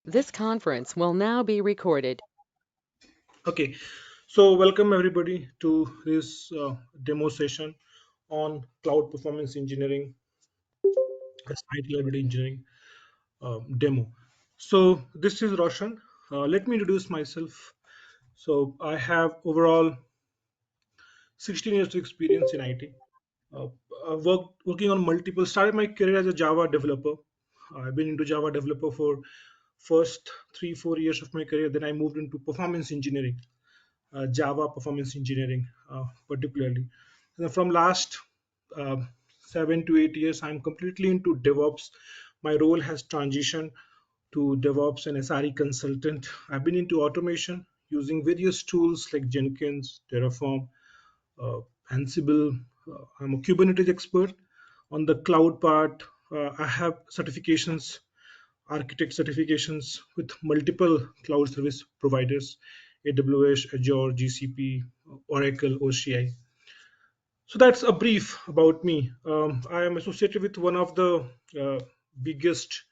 This conference will now be recorded. Okay, so welcome everybody to this demo session on cloud performance engineering, IT library engineering demo. So this is Roshan. Let me introduce myself. So I have overall 16 years of experience in IT. Uh, I've working on multiple. Started my career as a Java developer. I've been into Java developer for first 3-4 years of my career. Then I moved into performance engineering. Java performance engineering, particularly. And from last uh, 7 to 8 years, I'm completely into DevOps. My role has transitioned to DevOps and SRE consultant. I've been into automation using various tools like Jenkins, Terraform, uh, Ansible. I'm a Kubernetes expert. On the cloud part, I have certifications, architect certifications with multiple cloud service providers: AWS, Azure, GCP, Oracle, OCI. So that's a brief about me. I am associated with one of the uh, biggest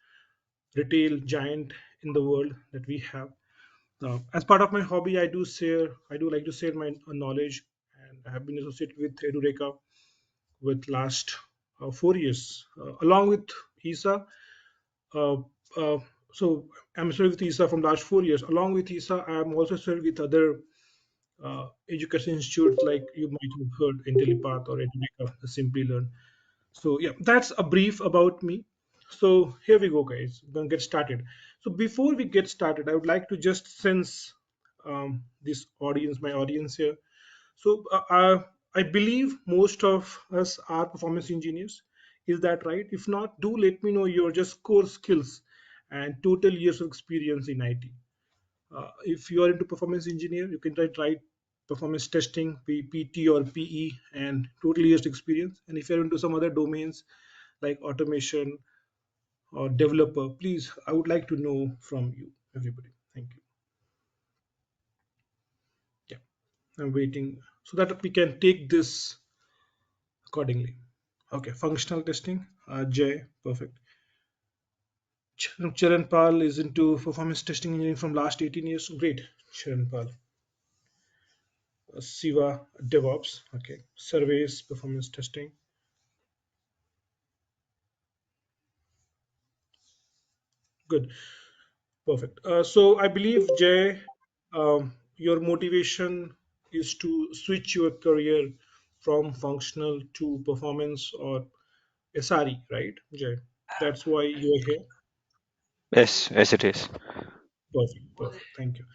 retail giant in the world that we have. As part of my hobby, I do like to share my knowledge, and I have been associated with Edureka with last 4 years, along with Isa. Uh, uh, so I'm associated with ISA from last 4 years. Along with ISA, I'm also associated with other education institutes like you might have heard IntelliPath or Educa, Simply Learn. So yeah, that's a brief about me. So here we go, guys. We're gonna get started. So before we get started, I would like to just sense this audience, my audience here. So I believe most of us are performance engineers. Is that right? If not, do let me know your just core skills and total years of experience in IT. If you are into performance engineer, you can write performance testing, PT or PE, and total years experience. And if you're into some other domains like automation or developer, please, I would like to know from you, everybody. Thank you. Yeah, I'm waiting so that we can take this accordingly. Okay, functional testing. Jay, perfect. Charan Pal is into performance testing engineering from last 18 years. Great, Charan Pal. Siva, DevOps. Okay, surveys, performance testing. Good, perfect. So I believe Jay, your motivation is to switch your career from functional to performance or SRE, right, Jay? That's why you're here. Yes, it is. Perfect, perfect. Thank you.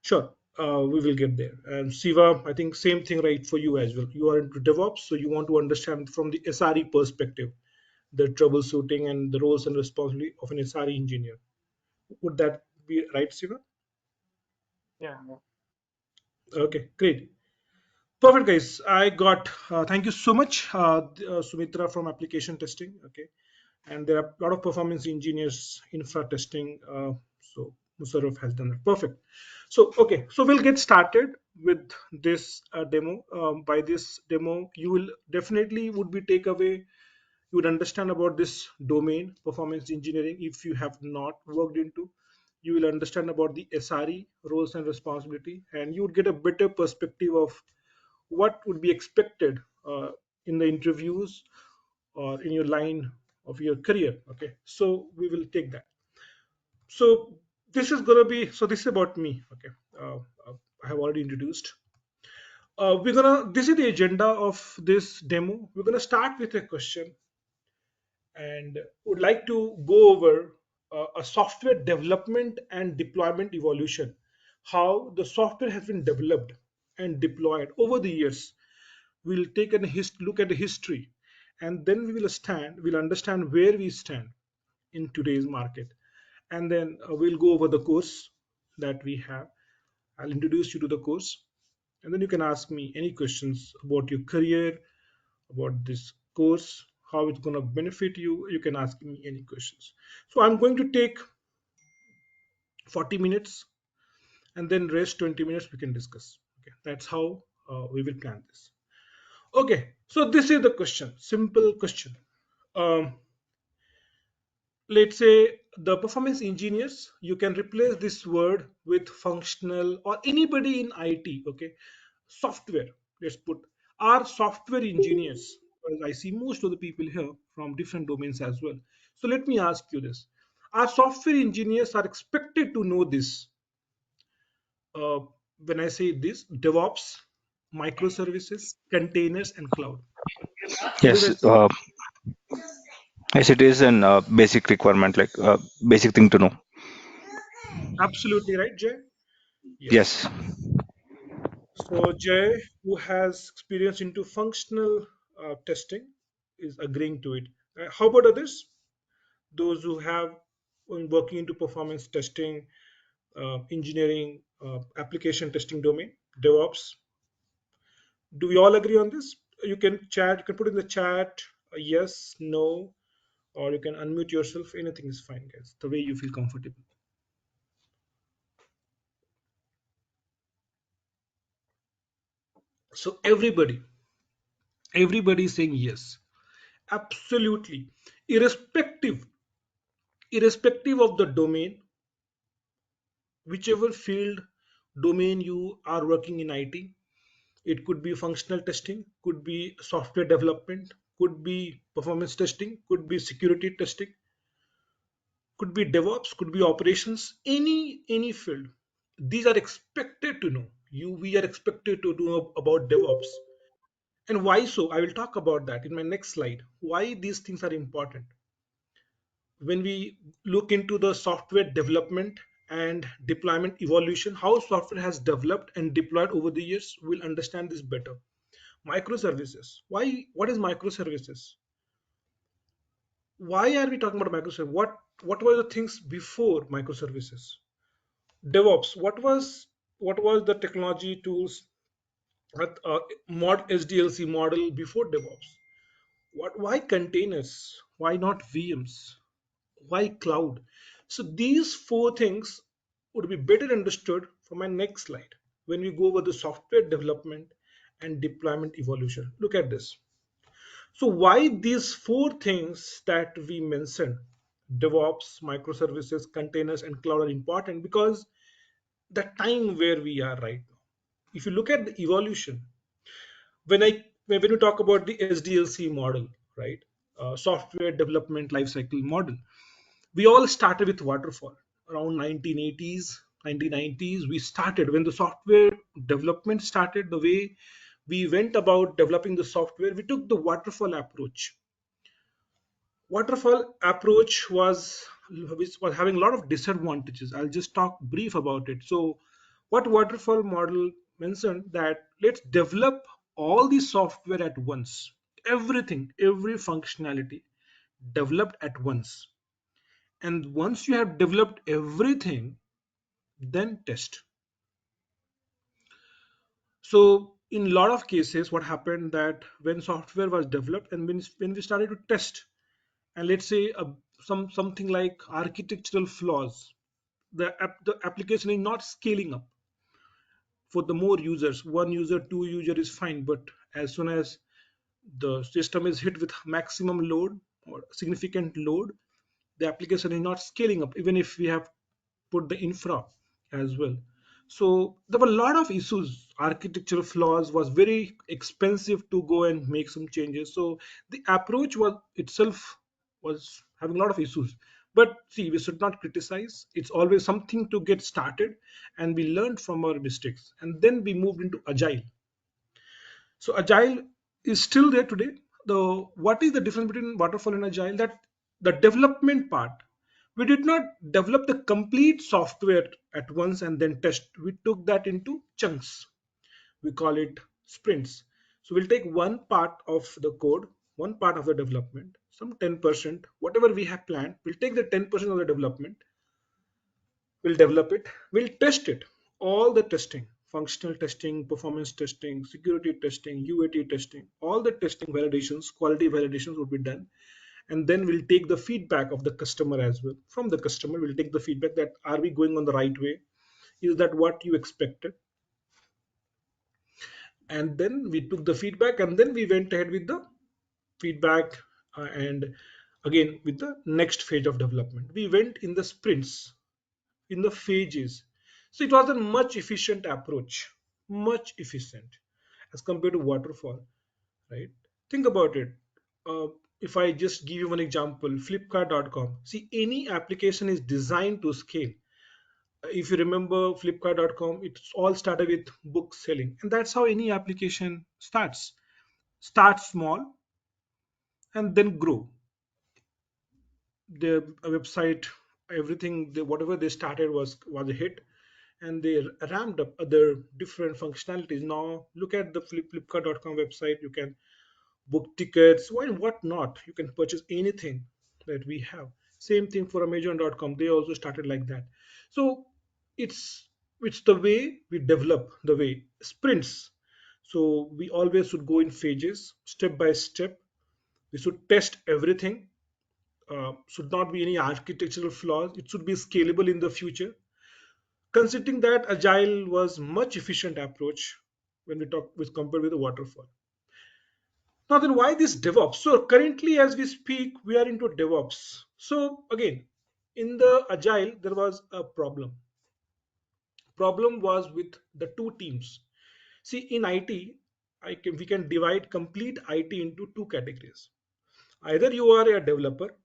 Sure, we will get there. And Siva, I think same thing right for you as well. You are into DevOps, so you want to understand from the SRE perspective, the troubleshooting and the roles and responsibility of an SRE engineer. Would that be right, Siva? Yeah. Okay, great. Perfect, guys. I got, thank you so much, Sumitra from application testing. Okay. And there are a lot of performance engineers, infra testing. So Musarraf has done that. Perfect. So, okay. So we'll get started with this demo. By this demo, you will definitely would be take away, you would understand about this domain, performance engineering. If you have not worked into, you will understand about the SRE roles and responsibility, and you would get a better perspective of what would be expected in the interviews or in your line of your career. Okay, so we will take that. So this is gonna be, so this is about me. Okay, uh, I have already introduced. We're gonna, this is the agenda of this demo. We're gonna start with a question and would like to go over a software development and deployment evolution, how the software has been developed and deployed over the years. We'll take a look at the history, and then we'll understand where we stand in today's market, and then we'll go over the course that we have. I'll introduce you to the course, and then you can ask me any questions about your career, about this course, how it's going to benefit you. You can ask me any questions. So I'm going to take 40 minutes, and then rest 20 minutes we can discuss. Okay, that's how we will plan this. Okay, so this is the question, simple question. um, let's say the performance engineers, you can replace this word with functional or anybody in IT. Okay, software, let's put, are software engineers, because I see most of the people here from different domains as well. So let me ask you this: our software engineers are expected to know this. uh, when I say this, DevOps, microservices, containers, and cloud. What did I Yes, say? yes, it is an basic requirement, like basic thing to know. Absolutely right, Jay. Yes. Yes, So Jay, who has experience into functional testing, is agreeing to it. How about others? Those who have been working into performance testing, engineering, application testing domain, DevOps. Do we all agree on this? You can chat. You can put in the chat yes, no, or you can unmute yourself. Anything is fine, guys. The way you feel comfortable. So everybody is saying yes. Absolutely, irrespective of the domain, whichever field domain you are working in IT. It could be functional testing, could be software development, could be performance testing, could be security testing, could be DevOps, could be operations, any field. These are expected to know. We are expected to know about DevOps. And why so? I will talk about that in my next slide. Why these things are important. When we look into the software development and deployment evolution, how software has developed and deployed over the years, we'll understand this better. Microservices. Why? What is microservices? Why are we talking about microservices? What were the things before microservices? DevOps. What was the technology tools at SDLC model before DevOps? Why containers? Why not VMs? Why cloud? So these four things would be better understood from my next slide when we go over the software development and deployment evolution. Look at this. So why these four things that we mentioned, DevOps, microservices, containers, and cloud are important? Because the time where we are right now. If you look at the evolution, when we talk about the SDLC model, right, software development lifecycle model, we all started with waterfall around 1980s, 1990s. We started when the software development started. The way we went about developing the software, we took the waterfall approach. Waterfall approach was having a lot of disadvantages. I'll just talk brief about it. So what waterfall model mentioned, that let's develop all the software at once, everything, every functionality developed at once, and once you have developed everything, then test. So in a lot of cases, what happened, that when software was developed and when we started to test, and let's say something like architectural flaws, the application is not scaling up for the more users. One user, two user is fine, but as soon as the system is hit with maximum load or significant load, the application is not scaling up, even if we have put the infra as well. So there were a lot of issues. Architectural flaws, was very expensive to go and make some changes. So the approach was itself was having a lot of issues. But see, we should not criticize. It's always something to get started, and we learned from our mistakes. And then we moved into agile. So agile is still there today. The What is the difference between waterfall and agile? That the development part, we did not develop the complete software at once and then test. We took that into chunks. We call it sprints. So we'll take one part of the code, one part of the development, some 10%, whatever we have planned. We'll take the 10% of the development, we'll develop it, we'll test it, all the testing, functional testing, performance testing, security testing, UAT testing, all the testing validations, quality validations would be done. And then we'll take the feedback of the customer as well. From the customer, we'll take the feedback that are we going on the right way? Is that what you expected? And then we took the feedback, and then we went ahead with the feedback and again with the next phase of development. We went in the sprints, in the phases. So it was a much efficient approach, much efficient as compared to waterfall, right? Think about it. Uh, if I just give you one example, Flipkart.com. See, any application is designed to scale. If you remember Flipkart.com, it all started with book selling, and that's how any application starts. Start small and then grow. Their website, everything, whatever they started was a hit, and they ramped up other different functionalities. Now look at the Flipkart.com website. You can book tickets, what not. You can purchase anything that we have. Same thing for Amazon.com. They also started like that. So it's it's the way we develop, the way sprints. So we always should go in phases, step by step. We should test everything. Should not be any architectural flaws. It should be scalable in the future. Considering that agile was much efficient approach when we talk with compared with the waterfall. Now then, why this DevOps? So currently, as we speak, we are into DevOps. So again, in the agile, there was a problem. Problem was with the two teams. See, in IT, we can divide complete IT into two categories. Either you are a developer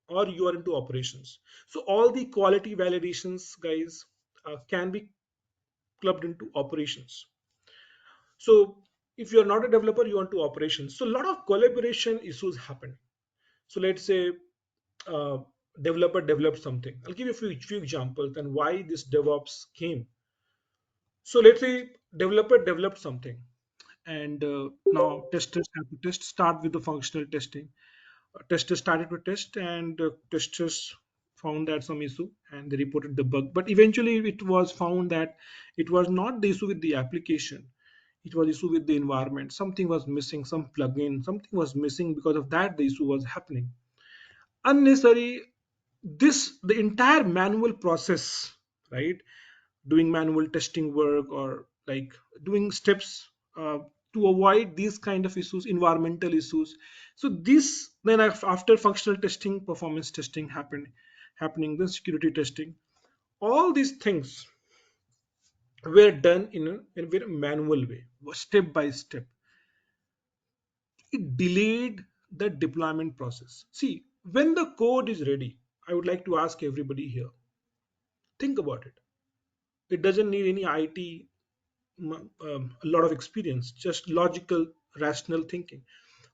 or you are into operations. So all the quality validations, guys, can be clubbed into operations. So if you're not a developer, you want to operations. So a lot of collaboration issues happen. So let's say uh, developer developed something. I'll give you a few examples and why this DevOps came. So let's say developer developed something, and now testers have to test. Start with the functional testing. Testers started to test, and testers found that some issue, and they reported the bug. But eventually, it was found that it was not the issue with the application. It was issue with the environment. Something was missing, some plugin, something was missing. Because of that, the issue was happening. Unnecessary, this the entire manual process, right? Doing manual testing work, or like doing steps to avoid these kind of issues, environmental issues. So this then after functional testing, performance testing happening, then security testing, all these things were done in a very manual way, step by step. It delayed the deployment process. See, when the code is ready, I would like to ask everybody here, think about it. It doesn't need any IT, a lot of experience, just logical, rational thinking.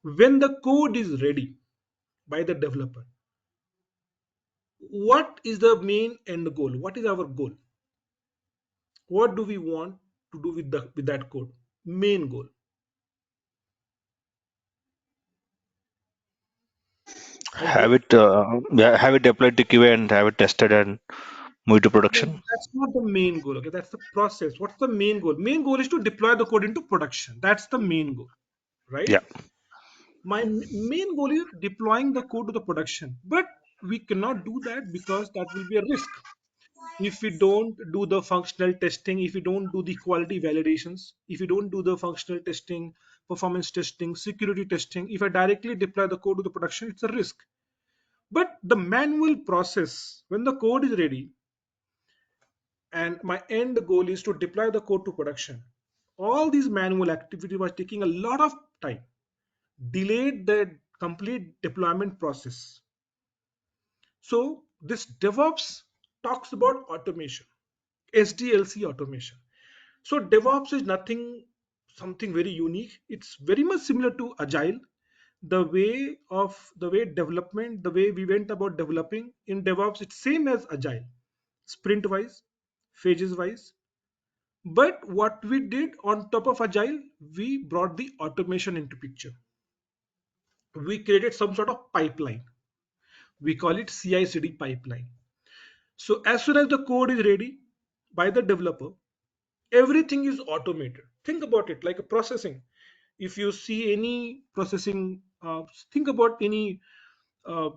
When the code is ready by the developer, what is the main end goal? What is our goal? What do we want to do with that code? Main goal. Have it yeah, have it deployed to QA and have it tested and move to No, production. that's not the main goal. Okay, that's the process. What's the main goal? Main goal is to deploy the code into production. That's the main goal, right? Yeah. My main goal is deploying the code to the production, but we cannot do that because that will be a risk. If we don't do the functional testing, if we don't do the quality validations, if we don't do the functional testing, performance testing, security testing, if I directly deploy the code to the production, it's a risk. But the manual process, when the code is ready, and my end goal is to deploy the code to production, all these manual activity was taking a lot of time, delayed the complete deployment process. So this DevOps talks about automation, SDLC automation. So DevOps is nothing, something very unique. It's very much similar to Agile. The way development, the way we went about developing in DevOps, it's same as Agile, sprint wise, phases wise. But what we did on top of Agile, we brought the automation into picture. We created some sort of pipeline. We call it CI/CD pipeline. So as soon as the code is ready by the developer, everything is automated. Think about it like a processing. If you see any processing, think about any uh,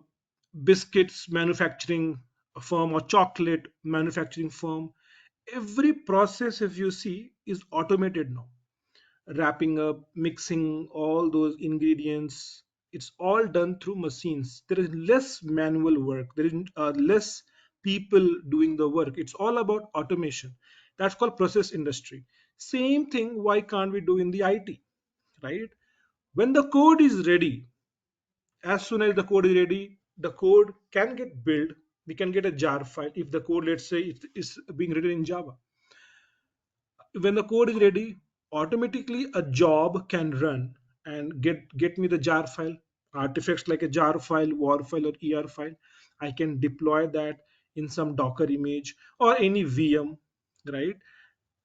biscuits manufacturing firm or chocolate manufacturing firm. Every process, if you see, is automated now. Wrapping up, mixing all those ingredients, It's all done through machines. There is less manual work. There is less people doing the work. It's all about automation. That's called process industry. Same thing. Why can't we do in the IT? Right? When the code is ready, as soon as the code is ready, the code can get built. We can get a jar file if the code, let's say, it is being written in Java. When the code is ready, automatically a job can run and get me the jar file, artifacts like a jar file, war file, or er file. I can deploy that in some Docker image or any VM, right?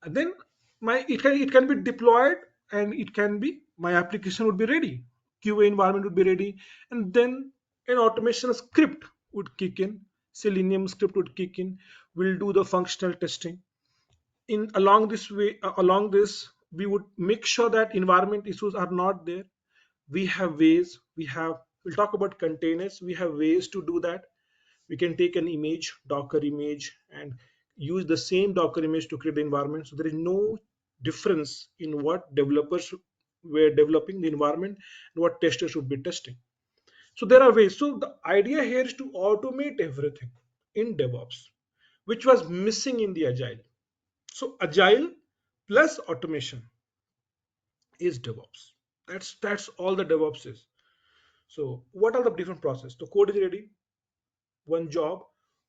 And then it can be deployed, and it can be, my application would be ready, QA environment would be ready, and then an automation script would kick in. Selenium script would kick in, will do the functional testing. In along this way, along this, we would make sure that environment issues are not there. We have ways, we'll talk about containers. We have ways to do that. We can take an image, Docker image, and use the same Docker image to create the environment. So there is no difference in what developers were developing the environment and what testers should be testing. So there are ways. So the idea here is to automate everything in DevOps, which was missing in the agile. So agile plus automation is DevOps. That's all the DevOps is. So what are the different process? The code is ready. One job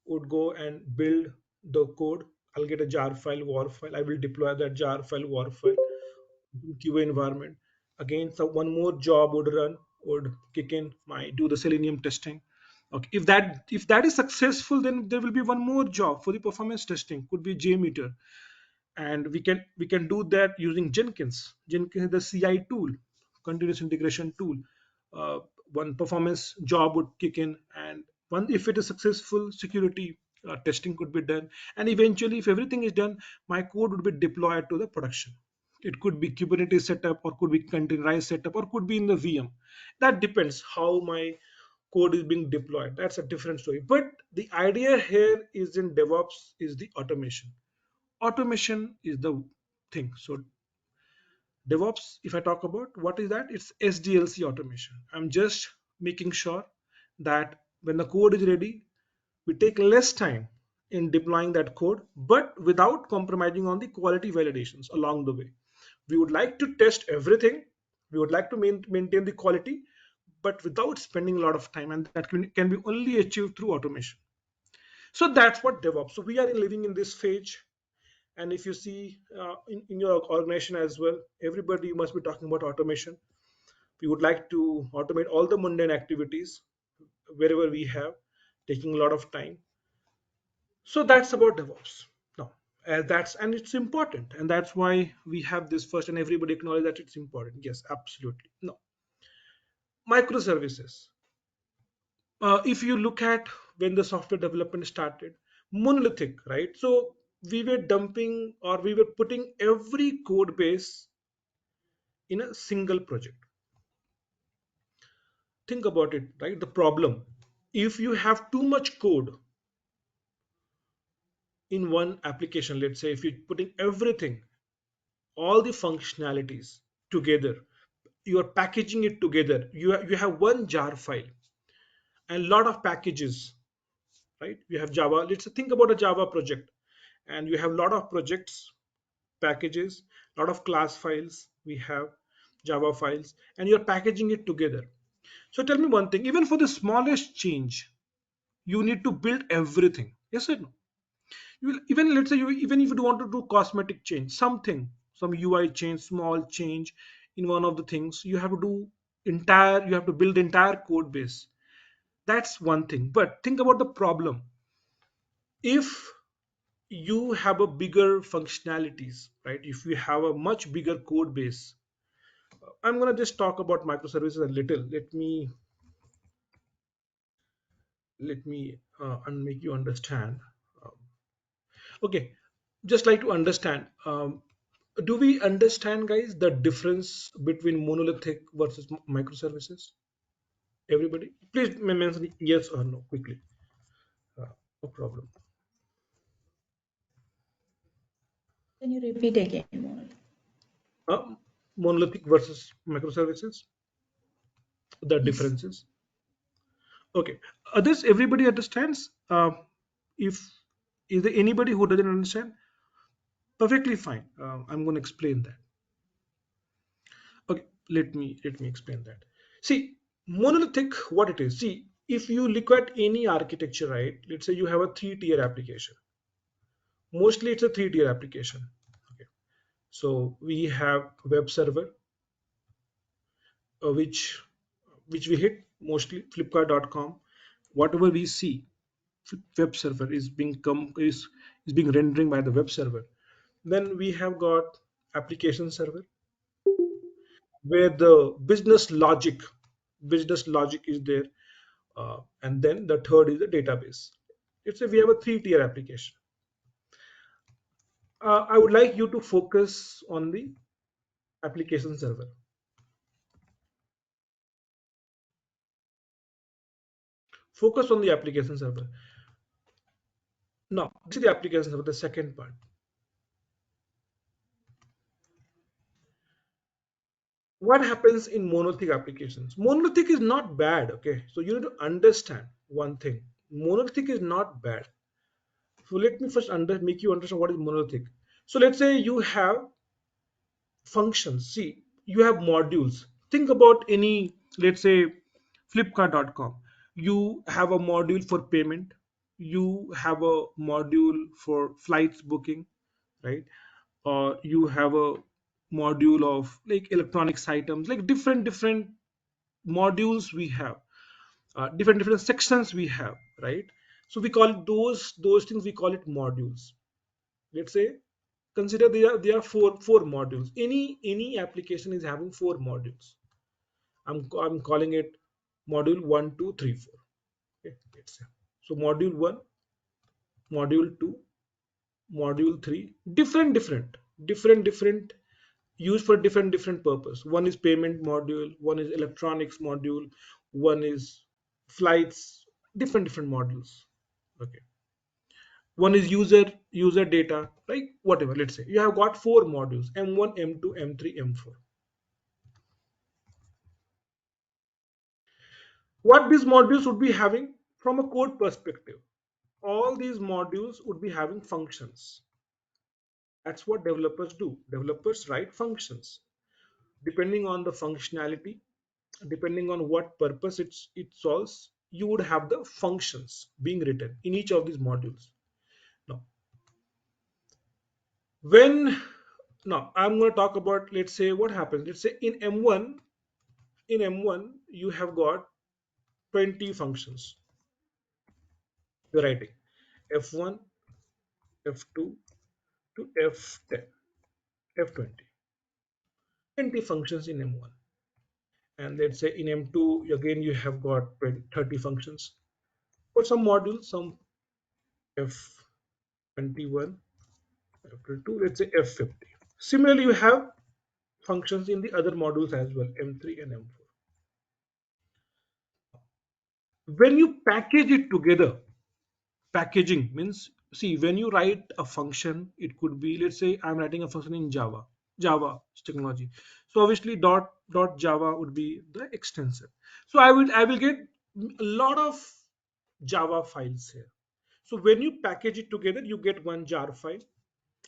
would go and build the code. I'll get a jar file, war file. I will deploy that jar file, war file in QA environment. Again, so one more job would run, would kick in, my do the Selenium testing. Okay, if that is successful, then there will be one more job for the performance testing. Could be Jmeter, and we can do that using Jenkins is the CI tool, continuous integration tool. uh, One performance job would kick in, and one, if it is successful, security testing could be done, and eventually, if everything is done, my code would be deployed to the production. It could be Kubernetes setup, or could be containerized setup, or could be in the VM. That depends how my code is being deployed. That's a different story, but the idea here is in DevOps is the automation. Automation is the thing. So DevOps, if I talk about what is that, it's SDLC automation. I'm just making sure that when the code is ready, we take less time in deploying that code, but without compromising on the quality validations along the way. We would like to test everything, we would like to maintain the quality, but without spending a lot of time, and that can be only achieved through automation. So that's what DevOps. So we are living in this phase. And if you see in your organization as well, everybody must be talking about automation. We would like to automate all the mundane activities wherever we have, taking a lot of time. So that's about DevOps. No, and it's important, and that's why we have this first, and everybody acknowledge that it's important. Yes, absolutely. No, microservices. If you look at when the software development started, monolithic, right? So we were dumping, or we were putting every code base in a single project. Think about it, right? The problem, if you have too much code in one application, let's say if you're putting everything, all the functionalities together, you are packaging it together, you have one jar file and a lot of packages, right? You have Java, let's think about a Java project, and you have a lot of projects, packages, a lot of class files, we have Java files, and you're packaging it together. So tell me one thing, even for the smallest change, you need to build everything. Yes or no? You will, even let's say, even if you want to do cosmetic change, something, some UI change, small change in one of the things, you have to do entire, you have to build the entire code base. That's one thing. But think about the problem. If you have a bigger functionalities, right? If you have a much bigger code base, I'm gonna just talk about microservices a little. Let me and make you understand. Okay, just like to understand. Do we understand, guys, the difference between monolithic versus microservices? Everybody, please mention yes or no quickly. No problem. Can you repeat again? Uh, Monolithic versus microservices. the Yes. differences. Okay, others, everybody understands. If is there anybody who doesn't understand? Perfectly fine. I'm going to explain that. Okay, let me explain that. See, monolithic, what it is. See, if you look at any architecture, right? Let's say you have a three-tier application. Mostly, it's a three-tier application. Okay, so we have web server, which we hit mostly Flipkart.com. Whatever we see, web server is being rendering by the web server. Then we have got application server where the business logic is there, and then the third is the database. Let's say we have a three-tier application. I would like you to focus on the application server. Focus on the application server. Now, this is the application server, the second part. What happens in monolithic applications? Monolithic is not bad, okay? So you need to understand one thing. Monolithic is not bad. So let me first make you understand what is monolithic. So let's say you have functions. See, you have modules. Think about any, let's say, Flipkart.com. You have a module for payment. You have a module for flights booking, right? Or you have a module of like electronics items, like different modules we have, different sections we have, right? So we call it those things, we call it modules. Let's say, consider there are four modules. Any application is having four modules. I'm calling it module 1, 2, 3, 4. Okay, let's say. So module 1, module 2, module 3, different used for different purpose. One is payment module, one is electronics module, one is flights, different modules. Okay, one is user data, like whatever. Let's say you have got four modules: m1, m2, m3, m4. What these modules would be having from a code perspective, all these modules would be having functions. That's what developers do. Developers write functions. Depending on the functionality, depending on what purpose it solves, you would have the functions being written in each of these modules. Now, when now I'm going to talk about, let's say, what happens. Let's say in M1 you have got 20 functions you're writing: F1, F2 to F10, F20. Functions in M1. And let's say in M2 again you have got 30 functions. For some modules, some F21, F22, let's say F50. Similarly, you have functions in the other modules as well, M3 and M4. When you package it together, packaging means, see, when you write a function, it could be, let's say I'm writing a function in Java technology. So obviously dot Java would be the extension. So I will get a lot of Java files here. So when you package it together, you get one jar file,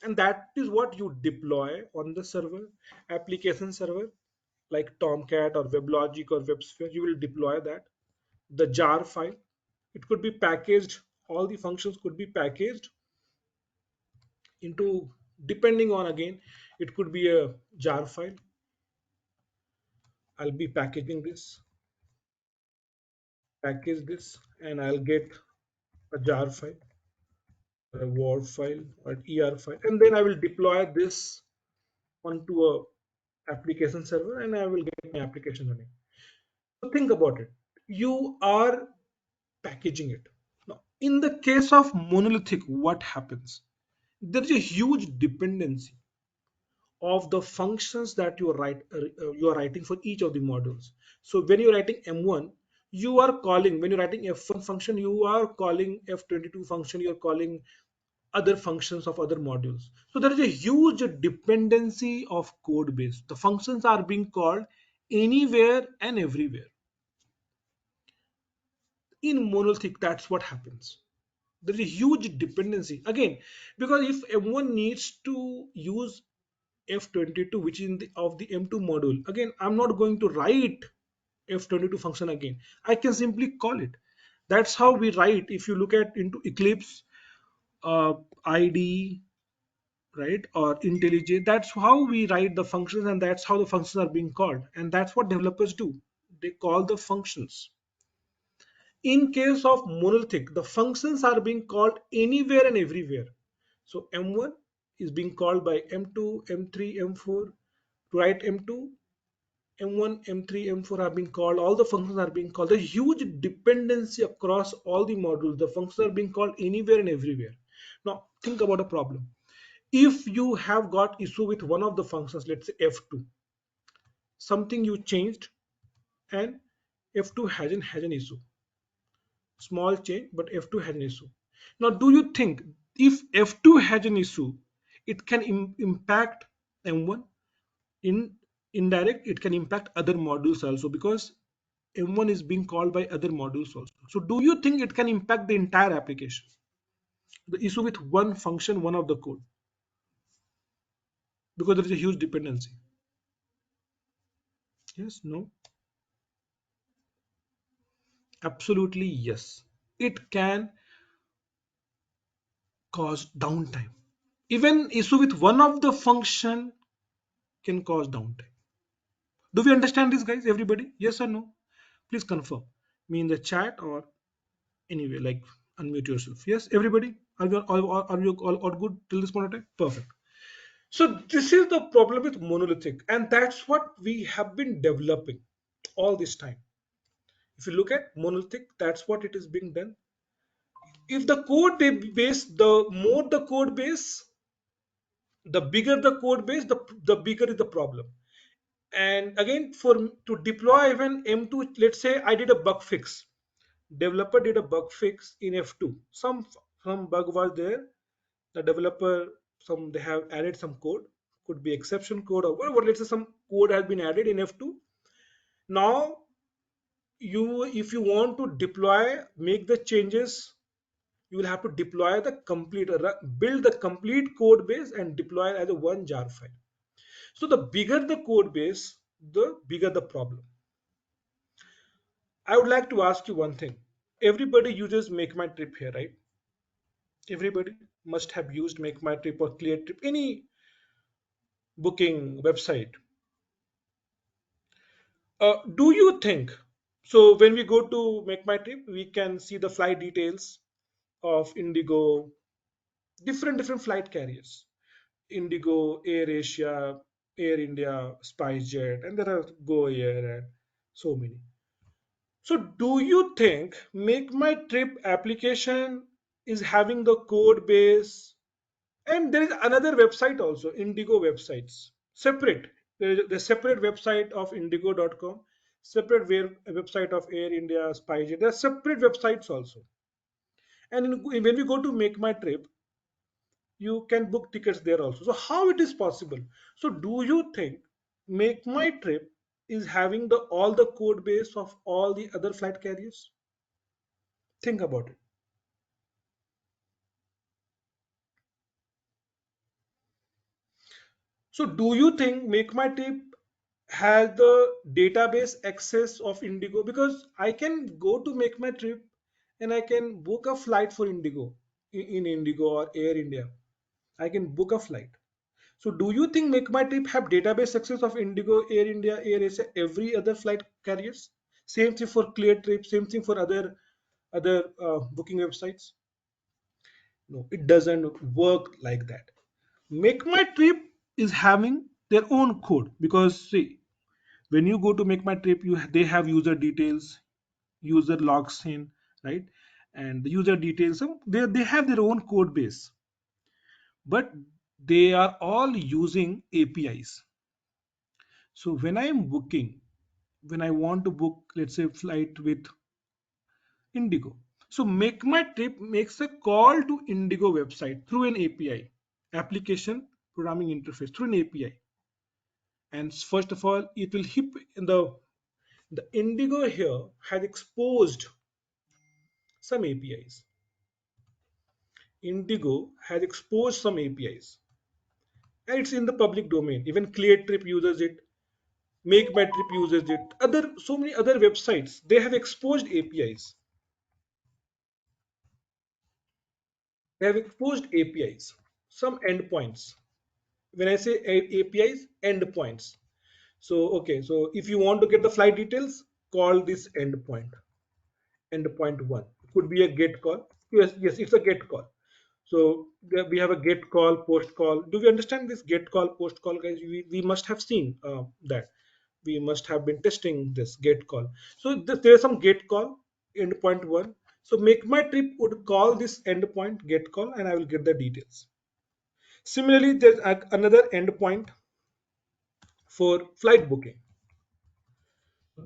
and that is what you deploy on the server, application server, like Tomcat or WebLogic or WebSphere. You will deploy that, the jar file. It could be packaged, all the functions could be packaged into, depending on, again, it could be a jar file. I'll be package this, and I'll get a jar file, or a WAR file, or an ER file, and then I will deploy this onto a application server, and I will get my application running. So think about it. You are packaging it. Now, in the case of monolithic, what happens? There is a huge dependency of the functions that you are writing for each of the modules. So when you're writing M1, you are calling, when you're writing F1 function, you are calling F22 function, you're calling other functions of other modules. So there is a huge dependency of code base. The functions are being called anywhere and everywhere. In monolithic, that's what happens. There's a huge dependency again, because if M1 needs to use F22, which is in the of the M2 module, again I'm not going to write F22 function again. I can simply call it. That's how we write. If you look at into Eclipse, uh, IDE, right, or IntelliJ, that's how we write the functions, and that's how the functions are being called, and that's what developers do. They call the functions. In case of monolithic, the functions are being called anywhere and everywhere. So M1 is being called by M2, M3, M4. To write M2, M1, M3, M4 are being called. All the functions are being called. There's huge dependency across all the modules. The functions are being called anywhere and everywhere. Now think about a problem. If you have got issue with one of the functions, let's say F2, something you changed, and F2 has an issue. Small change, but F2 has an issue. Now, do you think if F2 has an issue, it can impact M1? In indirect, it can impact other modules also, because M1 is being called by other modules also. So, do you think it can impact the entire application? The issue with one function, one of the code, because there is a huge dependency. Yes, no, absolutely yes. It can cause downtime. Even issue with one of the function can cause downtime. Do we understand this, guys? Everybody? Yes or no? Please confirm me in the chat, or anyway, like unmute yourself. Yes, everybody? Are you all good till this point of time? Perfect. So this is the problem with monolithic, and that's what we have been developing all this time. If you look at monolithic, that's what it is being done. If the code base, the more the code base, the bigger the code base, the bigger is the problem. And again, for to deploy even M2, let's say I did a bug fix. Developer did a bug fix in F2. Some bug was there. The developer, some they have added some code, could be exception code or whatever. Let's say some code has been added in F2. Now you, if you want to deploy, make the changes, you will have to deploy the complete, build the complete code base and deploy it as a one jar file. So the bigger the code base, the bigger the problem. I would like to ask you one thing. Everybody uses Make My Trip here, right? Everybody must have used Make My Trip or Clear Trip, any booking website. Do you think so? When we go to Make My Trip, we can see the flight details of Indigo, different flight carriers. Indigo, Air Asia, Air India, SpiceJet, and there are Go Air and so many. So, do you think Make My Trip application is having the code base? And there is another website also, Indigo websites, separate. There is the separate website of indigo.com, separate website of Air India, SpiceJet. There are separate websites also. And when we go to Make My Trip, you can book tickets there also. So how it is possible? So do you think Make My Trip is having the all the code base of all the other flight carriers? Think about it. So do you think Make My Trip has the database access of Indigo? Because I can go to Make My Trip and I can book a flight for Indigo in Indigo or Air India. I can book a flight. So do you think Make My Trip have database access of Indigo, Air India, Air Asia, every other flight carriers? Same thing for Clear Trip, same thing for other booking websites. No, it doesn't work like that. Make My Trip is having their own code, because see, when you go to Make My Trip, they have user details, user logs in, right? And the user details, so they have their own code base, but they are all using APIs. So when I am booking, when I want to book, let's say, flight with Indigo, so Make My Trip makes a call to Indigo website through an API, application programming interface, through an API. And first of all, it will hit in the Indigo here has exposed some APIs. Indigo has exposed some APIs, and it's in the public domain. Even ClearTrip uses it, MakeMyTrip uses it. So many other websites, they have exposed APIs. They have exposed APIs, some endpoints. When I say APIs, endpoints. So okay, so if you want to get the flight details, call this endpoint. Endpoint one. It could be a get call. Yes, yes, it's a get call. So we have a get call, post call. Do we understand this get call, post call, guys? We must have seen that. We must have been testing this get call. So there is some get call, endpoint one. So make my trip would call this endpoint get call, and I will get the details. Similarly, there's another endpoint for flight booking.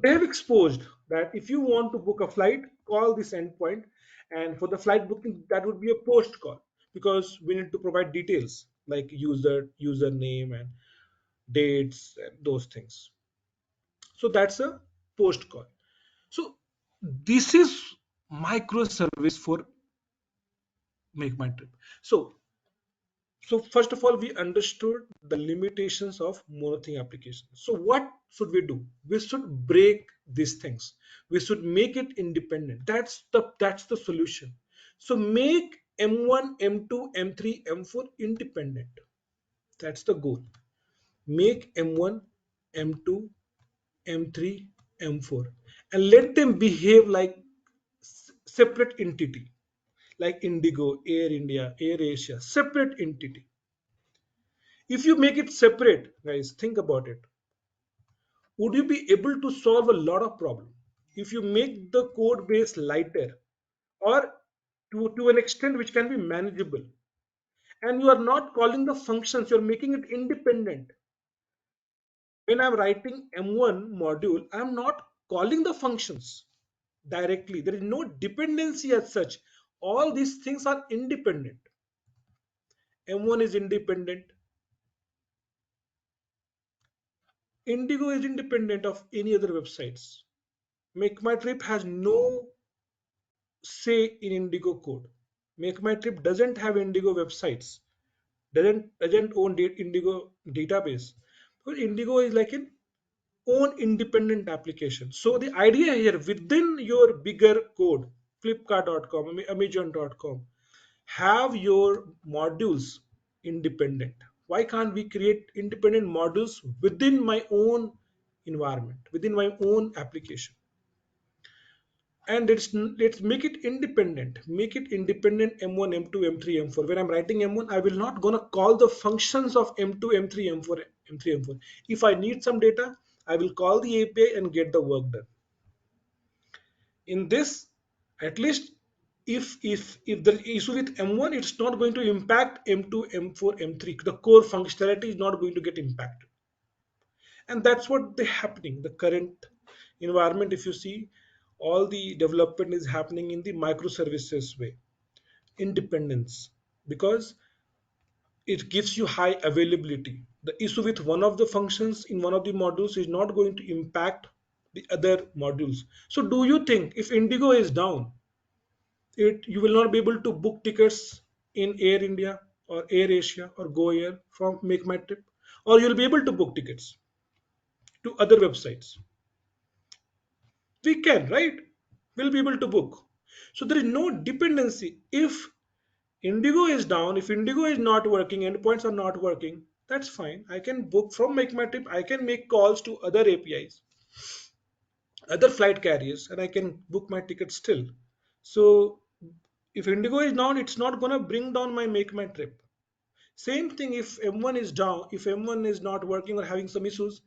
They have exposed that if you want to book a flight, call this endpoint, and for the flight booking, that would be a post call because we need to provide details like username, and dates, and those things. So that's a post call. So this is microservice for make my trip. So first of all, we understood the limitations of monolithic applications. So what should we do? We should break these things. We should make it independent. That's the solution. So make M1, M2, M3, M4 independent. That's the goal. Make M1, M2, M3, M4, and let them behave like separate entity, like Indigo, Air India, Air Asia, separate entity. If you make it separate, guys, think about it. Would you be able to solve a lot of problems if you make the code base lighter or to an extent which can be manageable? And you are not calling the functions, you're making it independent. When I'm writing M1 module, I'm not calling the functions directly. There is no dependency as such. All these things are independent. M1 is independent. Indigo is independent of any other websites. Make My Trip has no say in Indigo code. Make My Trip doesn't have Indigo websites, doesn't own Indigo database. But Indigo is like an own independent application. So the idea here within your bigger code, Flipkart.com, Amazon.com, have your modules independent. Why can't we create independent modules within my own environment, within my own application? And let's make it independent M1, M2, M3, M4. When I'm writing M1, I will not gonna call the functions of M2, M3, M4, M3, M4. If I need some data, I will call the API and get the work done. In this, at least if the issue with M1, it's not going to impact M2, M4, M3. The core functionality is not going to get impacted. And that's what the happening. The current environment, if you see, all the development is happening in the microservices way, independence, because it gives you high availability. The issue with one of the functions in one of the modules is not going to impact the other modules. So do you think if Indigo is down, it you will not be able to book tickets in Air India or Air Asia or Go Air from Make My Trip, or you'll be able to book tickets to other websites? We can, right? We'll be able to book. So there is no dependency. If Indigo is down, if Indigo is not working, endpoints are not working, that's fine. I can book from Make My Trip. I can make calls to other APIs, other flight carriers, and I can book my ticket still. So if Indigo is down, it's not gonna bring down my Make My Trip. Same thing if M1 is down, if M1 is not working or having some issues,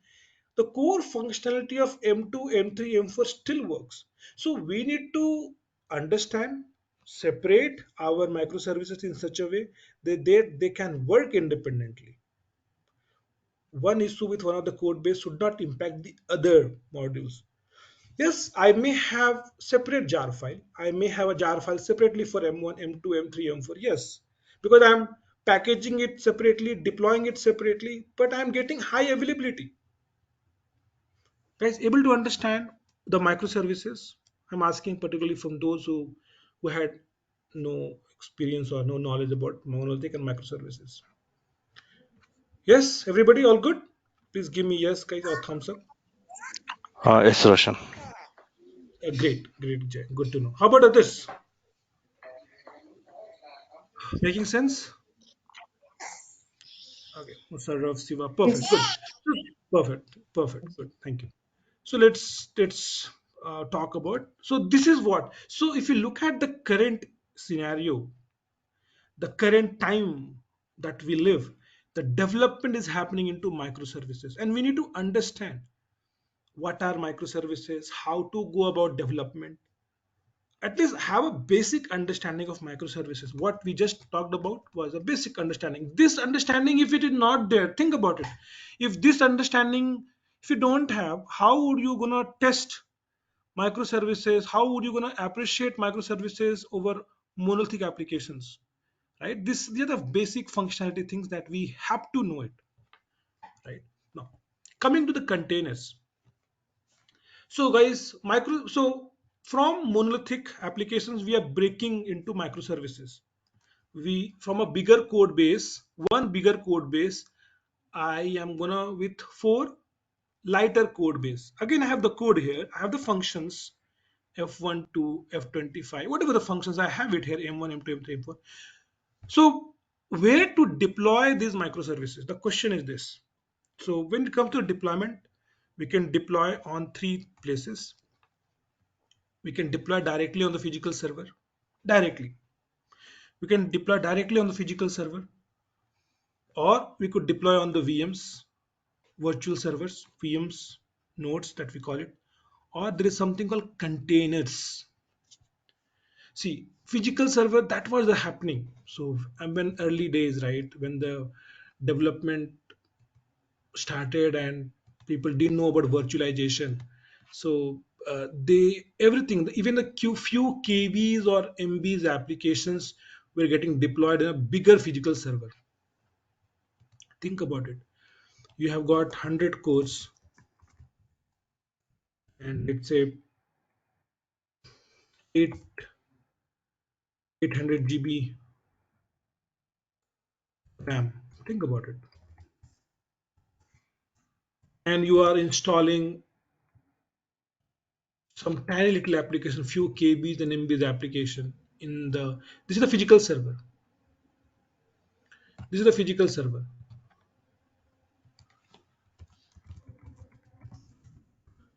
the core functionality of M2, M3, M4 still works. So we need to understand, separate our microservices in such a way that they can work independently. One issue with one of the code base should not impact the other modules. Yes, I may have separate jar file. I may have a jar file separately for M1, M2, M3, M4. Yes, because I'm packaging it separately, deploying it separately, but I'm getting high availability. Guys, able to understand the microservices? I'm asking particularly from those who who had no experience or no knowledge about monolithic and microservices. Yes, everybody, all good? Please give me yes, guys, or thumbs up. Yes, Roshan. Great, great, Jay. Good to know. How about this? Making sense? Okay, Musarraf Siva, perfect, good, Yes. perfect, perfect, good. Thank you. So let's talk about. So this is what. So if you look at the current scenario, the current time that we live, the development is happening into microservices, and we need to understand what are microservices, how to go about development, at least have a basic understanding of microservices. What we just talked about was a basic understanding. This understanding, if it is not there, think about it. If this understanding, if you don't have, how would you gonna test microservices? How would you gonna appreciate microservices over monolithic applications? Right? These are the basic functionality things that we have to know it. Right? Now, coming to the containers. So guys, from monolithic applications, we are breaking into microservices. We from a bigger code base, one bigger code base, I am gonna with four lighter code base. Again, I have the code here. I have the functions F1 to F25, whatever the functions I have it here, M1, M2, M3, M4. So where to deploy these microservices? The question is this. So when it comes to deployment, we can deploy on three places. We can deploy directly on the physical server. Directly. We can deploy directly on the physical server, or we could deploy on the VMs, virtual servers, VMs, nodes that we call it, or there is something called containers. See, physical server, that was the happening. So, and when early days, right, when the development started and people didn't know about virtualization, so they everything, even the few KBs or MBs applications were getting deployed in a bigger physical server. Think about it. You have got 100 cores and let's say 8 800 GB RAM. Think about it. And you are installing some tiny little application, few KBs and MBs application in the. This is the physical server. This is the physical server,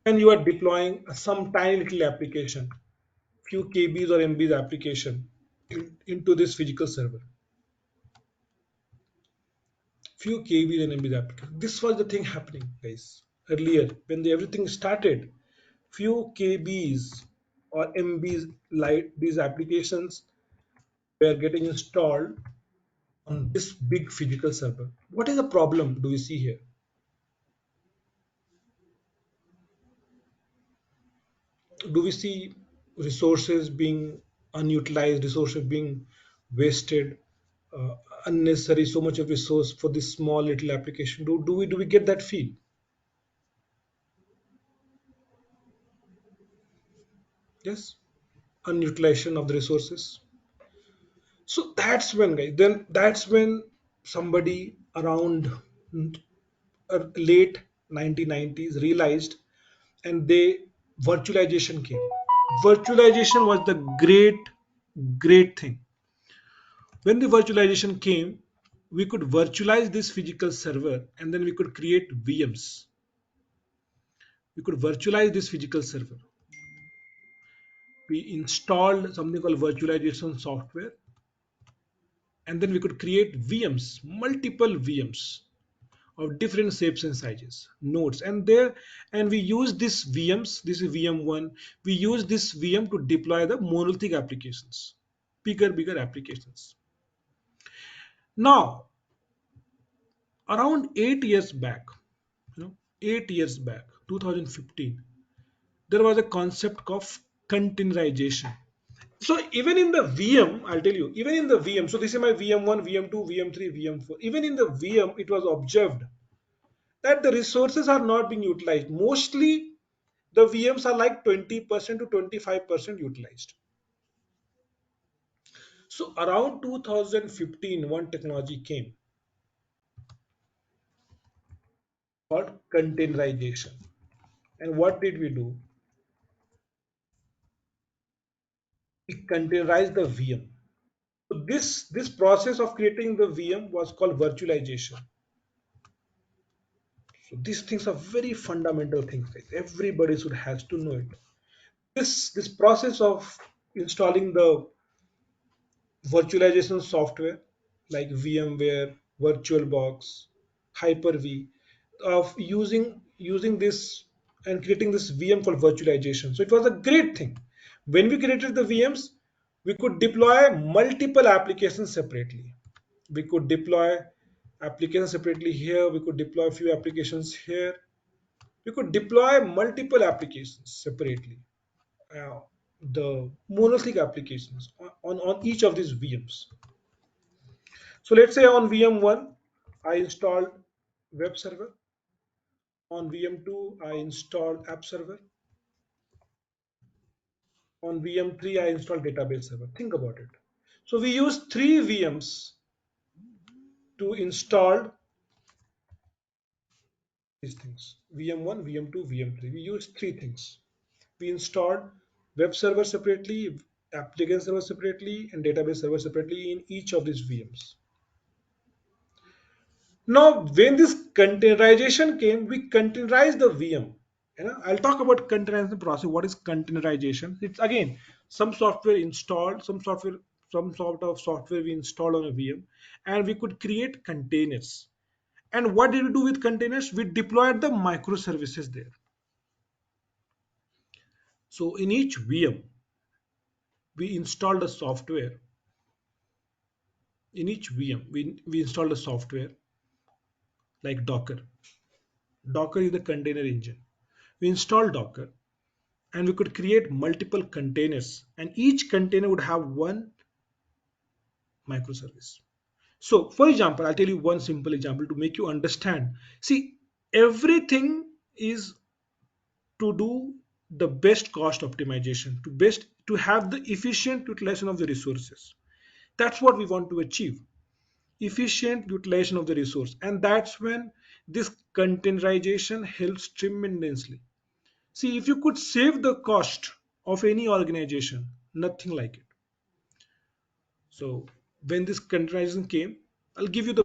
and you are deploying some tiny little application, few KBs or MBs application into this physical server. Few KBs and MBs application. This was the thing happening, guys. Earlier, when everything started, few KBs or MBs like these applications were getting installed on this big physical server. What is the problem do we see here? Do we see resources being unutilized, resources being wasted, uh, unnecessary, so much of resource for this small little application? Do we get that feel? Yes, unutilization of the resources. So that's when, guys, then that's when somebody around late 1990s realized, and they virtualization came. Virtualization was the great thing. When the virtualization came, we could virtualize this physical server and then we could create VMs. We could virtualize this physical server. We installed something called virtualization software, and then we could create VMs, multiple VMs of different shapes and sizes, nodes, and we use this VMs. This is VM1. We use this VM to deploy the monolithic applications, bigger applications. Now, around 8 years back, 8 years back, 2015, there was a concept of containerization. So even in the VM, I'll tell you, even in the VM, so this is my VM1, VM2, VM3, VM4. Even in the VM, it was observed that the resources are not being utilized. Mostly the VMs are like 20% to 25% utilized. So around 2015, one technology came called containerization. And what did we do? We containerized the VM. So this process of creating the VM was called virtualization. So these things are very fundamental things, guys. Everybody should has to know it. This process of installing the virtualization software like VMware, VirtualBox, Hyper-V, of using this and creating this VM called virtualization. So it was a great thing. When we created the VMs, we could deploy multiple applications separately. We could deploy applications separately here. We could deploy a few applications here. We could deploy multiple applications separately. Uh, the monolithic applications on each of these VMs. So let's say on VM1, I installed web server. On VM2, I installed app server. On VM3, I installed database server. Think about it. So we use three VMs to install these things. VM1, VM2, VM3. We use three things. We installed web server separately, application server separately, and database server separately in each of these VMs. Now, when this containerization came, we containerized the VM. I'll talk about containerization process. What is containerization? It's again some software installed, some sort of software we installed on a VM, and we could create containers. And what did we do with containers? We deployed the microservices there. So in each VM, we installed a software. In each VM, we installed a software like Docker. Docker is the container engine. We installed Docker and we could create multiple containers, and each container would have one microservice. So for example, I'll tell you one simple example to make you understand. See, everything is to do the best cost optimization, to have the efficient utilization of the resources. That's what we want to achieve, efficient utilization of the resource, and that's when this containerization helps tremendously. See, if you could save the cost of any organization, nothing like it. So when this containerization came, I'll give you the.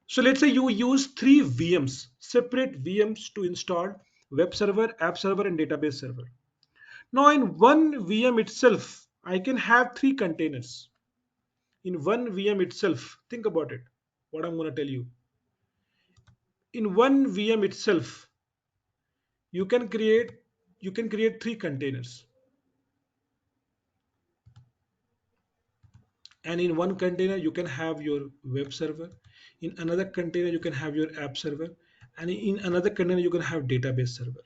So let's say you use three VMs, separate VMs to install web server, app server, and database server. Now in one VM itself, I can have three containers. In one VM itself, think about it. What I'm going to tell you. In one VM itself, you can create three containers, and in one container you can have your web server, in another container you can have your app server, and in another container you can have database server.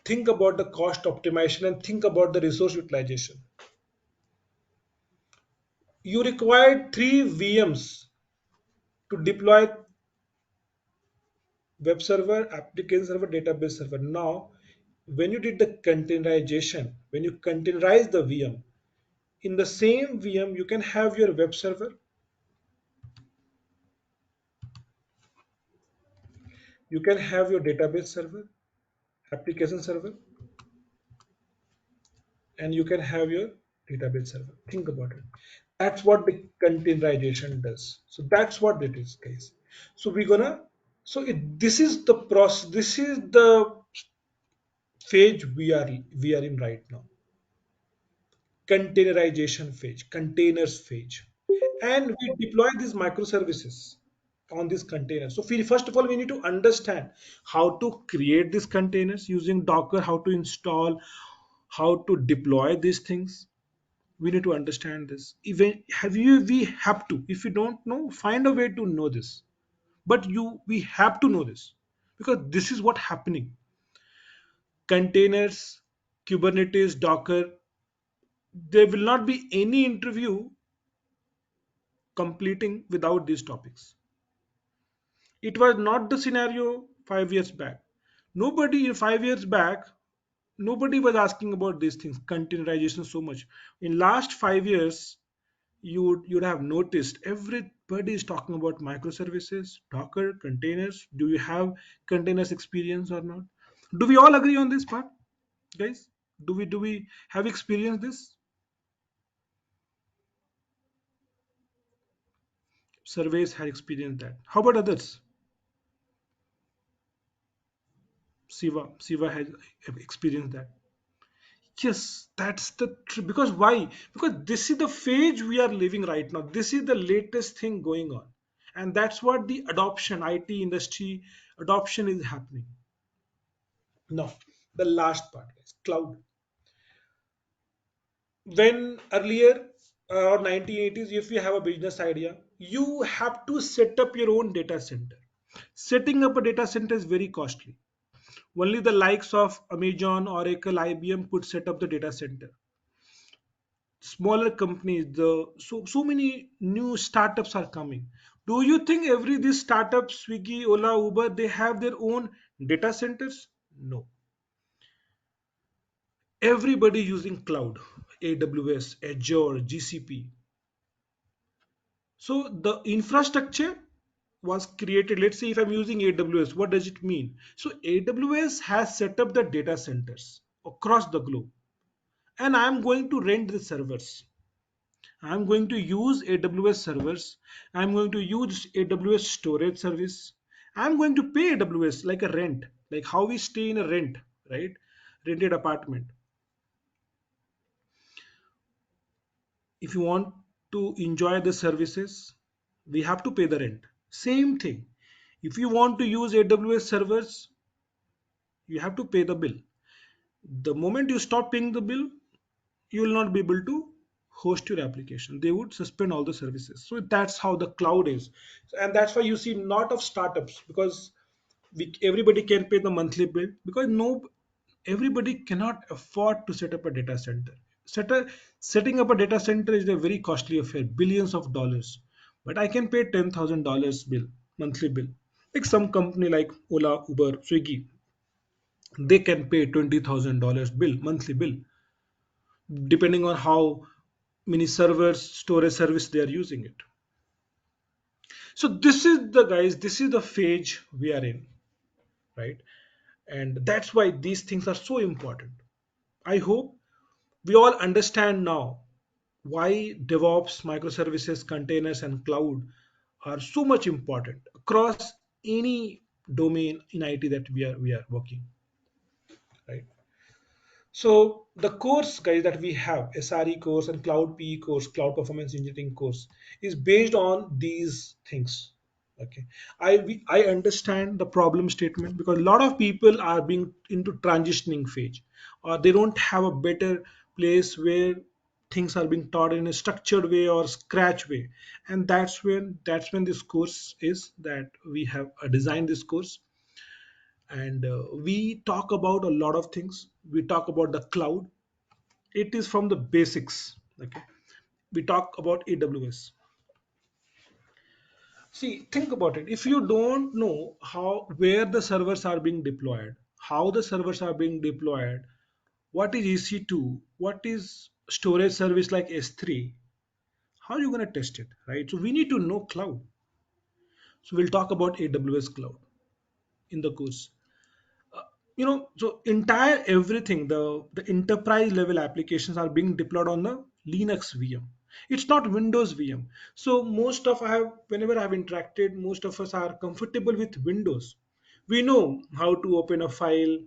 Think about the cost optimization and think about the resource utilization. You require three VMs to deploy web server, application server, database server. Now when you did the containerization, when you containerize the VM, in the same VM you can have your web server, you can have your database server, application server, and you can have your database server. Think about it. That's what the containerization does. So that's what it is, guys. So we're gonna. This is the process. This is the phase we are in right now. Containerization phase, containers phase, and we deploy these microservices on these containers. So first of all, we need to understand how to create these containers using Docker, how to install, how to deploy these things. We need to understand this. Even we have to. If you don't know, find a way to know this. But we have to know this because this is what happening. Containers, Kubernetes, Docker. There will not be any interview completing without these topics. It was not the scenario 5 years back. Nobody in 5 years back Nobody was asking about these things, containerization so much. In last 5 years, you'd have noticed everybody is talking about microservices, Docker, containers. Do you have containers experience or not? Do we all agree on this part, guys? Do we have experienced this? Surveys had experienced that. How about others? Siva has experienced that. Yes, that's because why? Because this is the phase we are living right now. This is the latest thing going on, and that's what the adoption, IT industry adoption is happening. Now, the last part is cloud. When earlier or 1980s, if you have a business idea, you have to set up your own data center. Setting up a data center is very costly. Only the likes of Amazon, Oracle, IBM could set up the data center. Smaller companies, so many new startups are coming. Do you think every these startups, Swiggy, Ola, Uber, they have their own data centers? No. Everybody using cloud, AWS, Azure, GCP. So the infrastructure was created. Let's say if I'm using AWS, what does it mean? So AWS has set up the data centers across the globe, and I'm going to rent the servers. I'm going to use AWS servers. I'm going to use AWS storage service. I'm going to pay AWS like a rent, like how we stay in a rent, right? Rented apartment. If you want to enjoy the services, we have to pay the rent. Same thing. If you want to use AWS servers, you have to pay the bill. The moment you stop paying the bill, you will not be able to host your application. They would suspend all the services. So that's how the cloud is. And that's why you see lot of startups, because everybody can pay the monthly bill, because no, everybody cannot afford to set up a data center. Setting up a data center is a very costly affair, billions of dollars. But I can pay $10,000 bill, monthly bill. Like some company like Ola, Uber, Swiggy, they can pay $20,000 bill, monthly bill, depending on how many servers, storage service they are using it. So this is the guys, this is the phase we are in, right? And that's why these things are so important. I hope we all understand now why DevOps, microservices, containers, and cloud are so much important across any domain in IT that we are working, right? So the course, guys, that we have, SRE course and Cloud PE course, Cloud Performance Engineering course, is based on these things. Okay, I understand the problem statement, because a lot of people are being into transitioning phase, or they don't have a better place where things are being taught in a structured way or scratch way, and that's when this course is that we have designed this course. And we talk about a lot of things. We talk about the cloud. It is from the basics. Okay, we talk about AWS. See, think about it. If you don't know how, where the servers are being deployed, how the servers are being deployed, what is EC2, what is storage service like S3, how are you going to test it, right? So we need to know cloud. So we'll talk about AWS cloud in the course. So entire everything, the enterprise level applications are being deployed on the Linux VM. It's not Windows VM. So most of I have whenever I've interacted, most of us are comfortable with Windows. We know how to open a file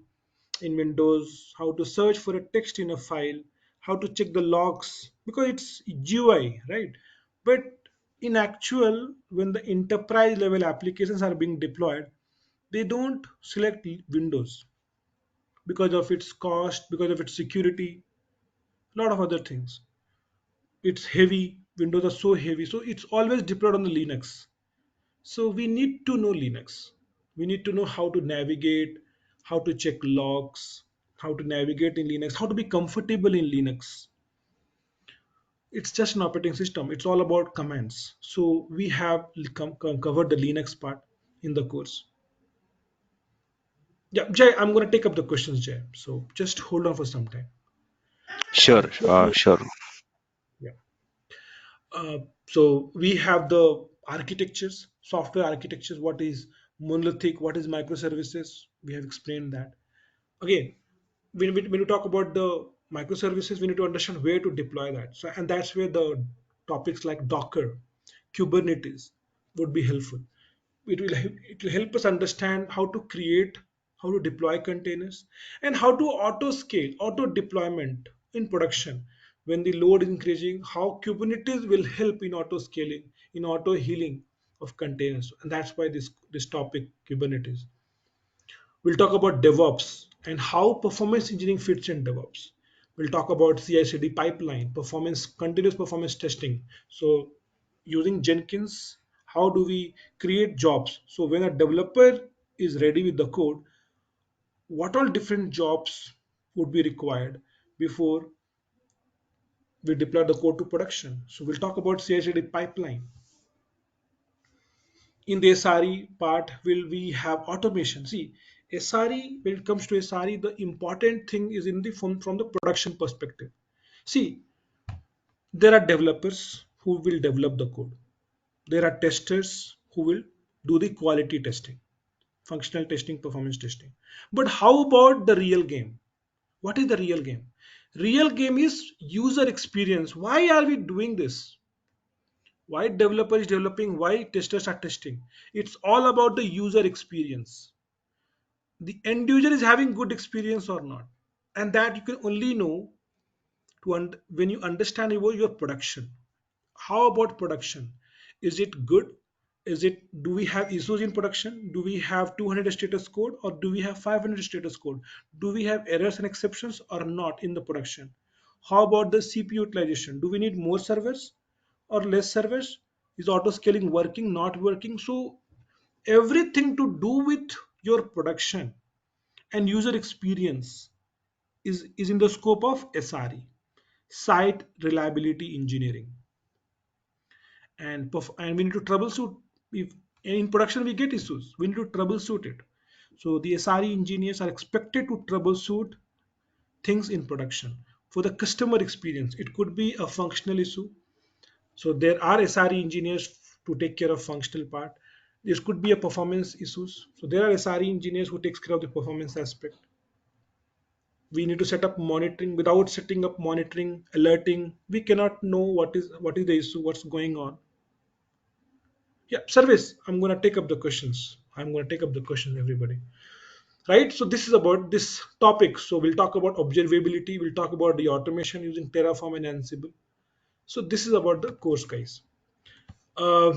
in Windows, how to search for a text in a file, how to check the logs, because it's GUI, right? But in actual, when the enterprise level applications are being deployed, they don't select Windows because of its cost, because of its security, a lot of other things. It's heavy. Windows are so heavy, so it's always deployed on the Linux. So we need to know Linux. We need to know how to navigate, how to check logs, how to navigate in Linux, how to be comfortable in Linux. It's just an operating system. It's all about commands. So we have covered the Linux part in the course. Yeah, Jay, I'm going to take up the questions, Jay. So just hold on for some time. Sure, Let me, sure. yeah. Uh, so we have the architectures, software architectures. What is monolithic? What is microservices? We have explained that. Again, when we talk about the microservices, we need to understand where to deploy that. So, and that's where the topics like Docker, Kubernetes would be helpful. It will help us understand how to create, how to deploy containers, and how to auto scale, auto deployment in production when the load is increasing. How Kubernetes will help in auto scaling, in auto healing of containers, and that's why this topic Kubernetes. We'll talk about DevOps and how performance engineering fits in DevOps. We'll talk about CI/CD pipeline, performance, continuous performance testing. So, using Jenkins, how do we create jobs? So, when a developer is ready with the code, what all different jobs would be required before we deploy the code to production? So, we'll talk about CI/CD pipeline. In the SRE part, will we have automation? See, SRE, when it comes to SRE, the important thing is in the from the production perspective. See, there are developers who will develop the code. There are testers who will do the quality testing, functional testing, performance testing. But how about the real game? What is the real game? Real game is user experience. Why are we doing this? Why developer is developing? Why testers are testing? It's all about the user experience. The end user is having good experience or not, and that you can only know when you understand about your production. How about production? Is it good? Is it, do we have issues in production? Do we have 200 status code or do we have 500 status code? Do we have errors and exceptions or not in the production? How about the CPU utilization? Do we need more servers or less servers? Is auto scaling working, not working? So everything to do with your production and user experience is in the scope of SRE, site reliability engineering. And we need to troubleshoot. If in production we get issues, we need to troubleshoot it. So the SRE engineers are expected to troubleshoot things in production. For the customer experience, it could be a functional issue. So there are SRE engineers to take care of functional part. This could be a performance issues. So there are SRE engineers who takes care of the performance aspect. We need to set up monitoring. Without setting up monitoring, alerting, we cannot know what is the issue, what's going on. Yeah, service, I'm going to take up the questions, everybody. Right, so this is about this topic. So we'll talk about observability, we'll talk about the automation using Terraform and Ansible. So this is about the course, guys. uh,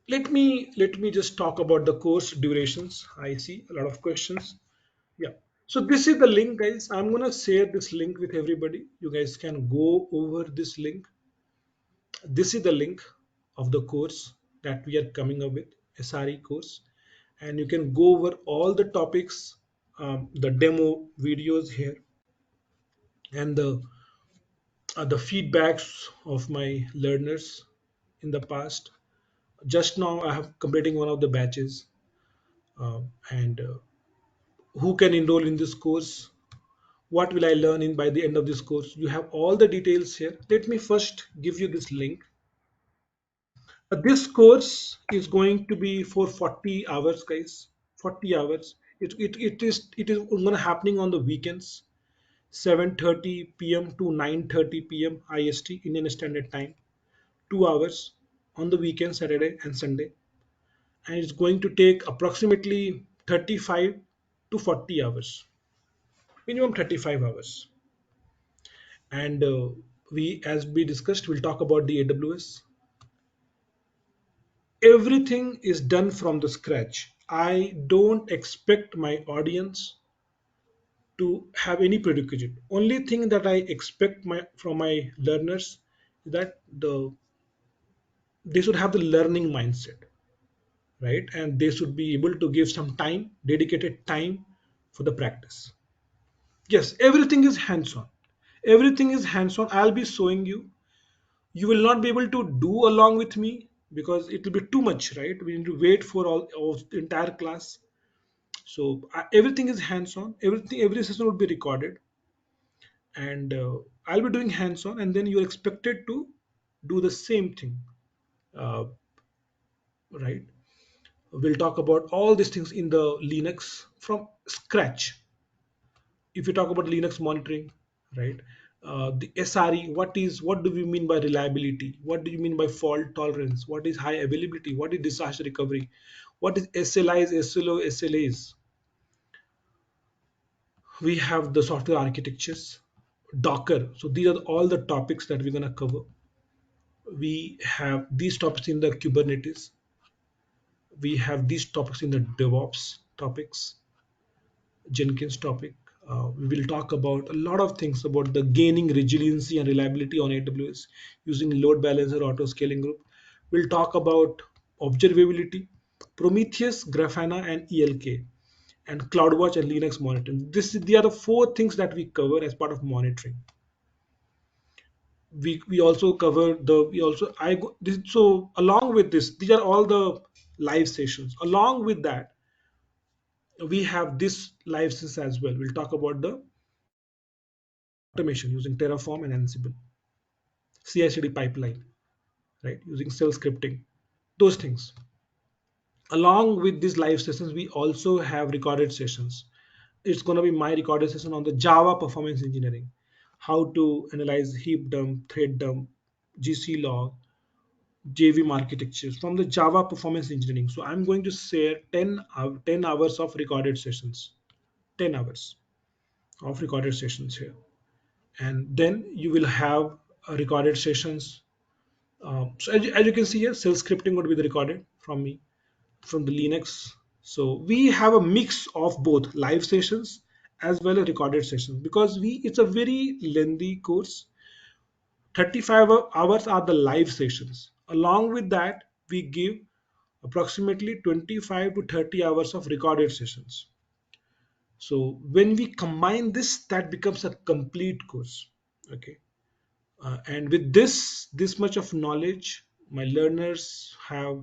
let me just talk about the course durations. I see a lot of questions. Yeah. So this is the link, guys. I'm gonna share this link with everybody. You guys can go over this link. This is the link of the course that we are coming up with, SRE course, and you can go over all the topics, the demo videos here, and the feedbacks of my learners in the past. Just now, I have completing one of the batches, and who can enroll in this course? What will I learn in by the end of this course? You have all the details here. Let me first give you this link. This course is going to be for 40 hours, guys. 40 hours. It is going to happening on the weekends, 7:30 p.m. to 9:30 p.m. IST, Indian Standard Time. 2 hours on the weekend, Saturday and Sunday, and it's going to take approximately 35 to 40 hours, minimum 35 hours. And as we discussed, we'll talk about the AWS. Everything is done from the scratch. I don't expect my audience to have any prerequisite. Only thing that I expect from my learners is that they should have the learning mindset, right? And they should be able to give some time, dedicated time for the practice. Yes, everything is hands-on. Everything is hands-on. I'll be showing you. You will not be able to do along with me because it will be too much, right? We need to wait for all of the entire class. So everything is hands-on. Every session will be recorded, and I'll be doing hands-on, and then you're expected to do the same thing, uh, right? We'll talk about all these things in the Linux from scratch. If you talk about Linux monitoring, right? The SRE, what do we mean by reliability? What do you mean by fault tolerance? What is high availability? What is disaster recovery? What is SLIs, SLO, SLAs? We have the software architectures, Docker. So these are all the topics that we're gonna cover. We have these topics in the Kubernetes. We have these topics in the DevOps topics, Jenkins topic. We will talk about a lot of things about the gaining resiliency and reliability on AWS using load balancer auto scaling group. We'll talk about observability, Prometheus, Grafana, and ELK, and CloudWatch and Linux monitoring. They are the four things that we cover as part of monitoring. We also cover the we also I go this, so along with this, these are all the live sessions. Along with that, we have this live session as well. We'll talk about the automation using Terraform and Ansible, CI/CD pipeline, right? Using shell scripting, those things. Along with these live sessions, we also have recorded sessions. It's going to be my recorded session on the Java performance engineering, how to analyze heap dump, thread dump, GC log, JVM architectures from the Java performance engineering. So I'm going to share 10 hours of recorded sessions, 10 hours of recorded sessions here. And then you will have recorded sessions. So as you can see here, shell scripting would be the recorded from me, from the Linux. So we have a mix of both live sessions as well as recorded sessions because it's a very lengthy course. 35 hours are the live sessions. Along with that, we give approximately 25 to 30 hours of recorded sessions. So when we combine this, that becomes a complete course. Okay. And with this much of knowledge, my learners have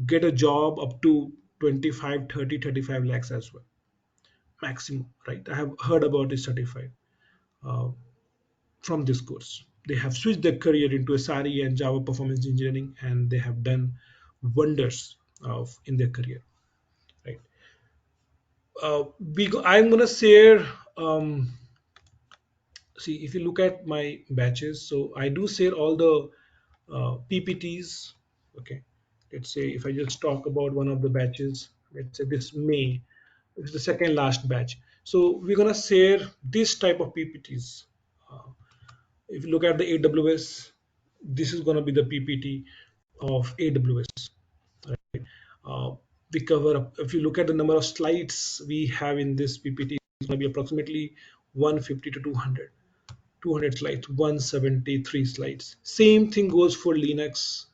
get a job up to 25, 30, 35 lakhs as well, maximum, right? I have heard about this 35 uh, from this course. They have switched their career into SRE and Java performance engineering, and they have done wonders in their career, right? I'm gonna share. See, if you look at my batches, so I do share all the PPTs. Okay, let's say if I just talk about one of the batches, let's say this May, it's the second last batch. So we're gonna share this type of PPTs. Uh, if you look at the AWS, this is gonna be the PPT of AWS. Uh, we cover if you look at the number of slides we have in this PPT, it's gonna be approximately 150 to 200. 200 slides, 173 slides. Same thing goes for Linux,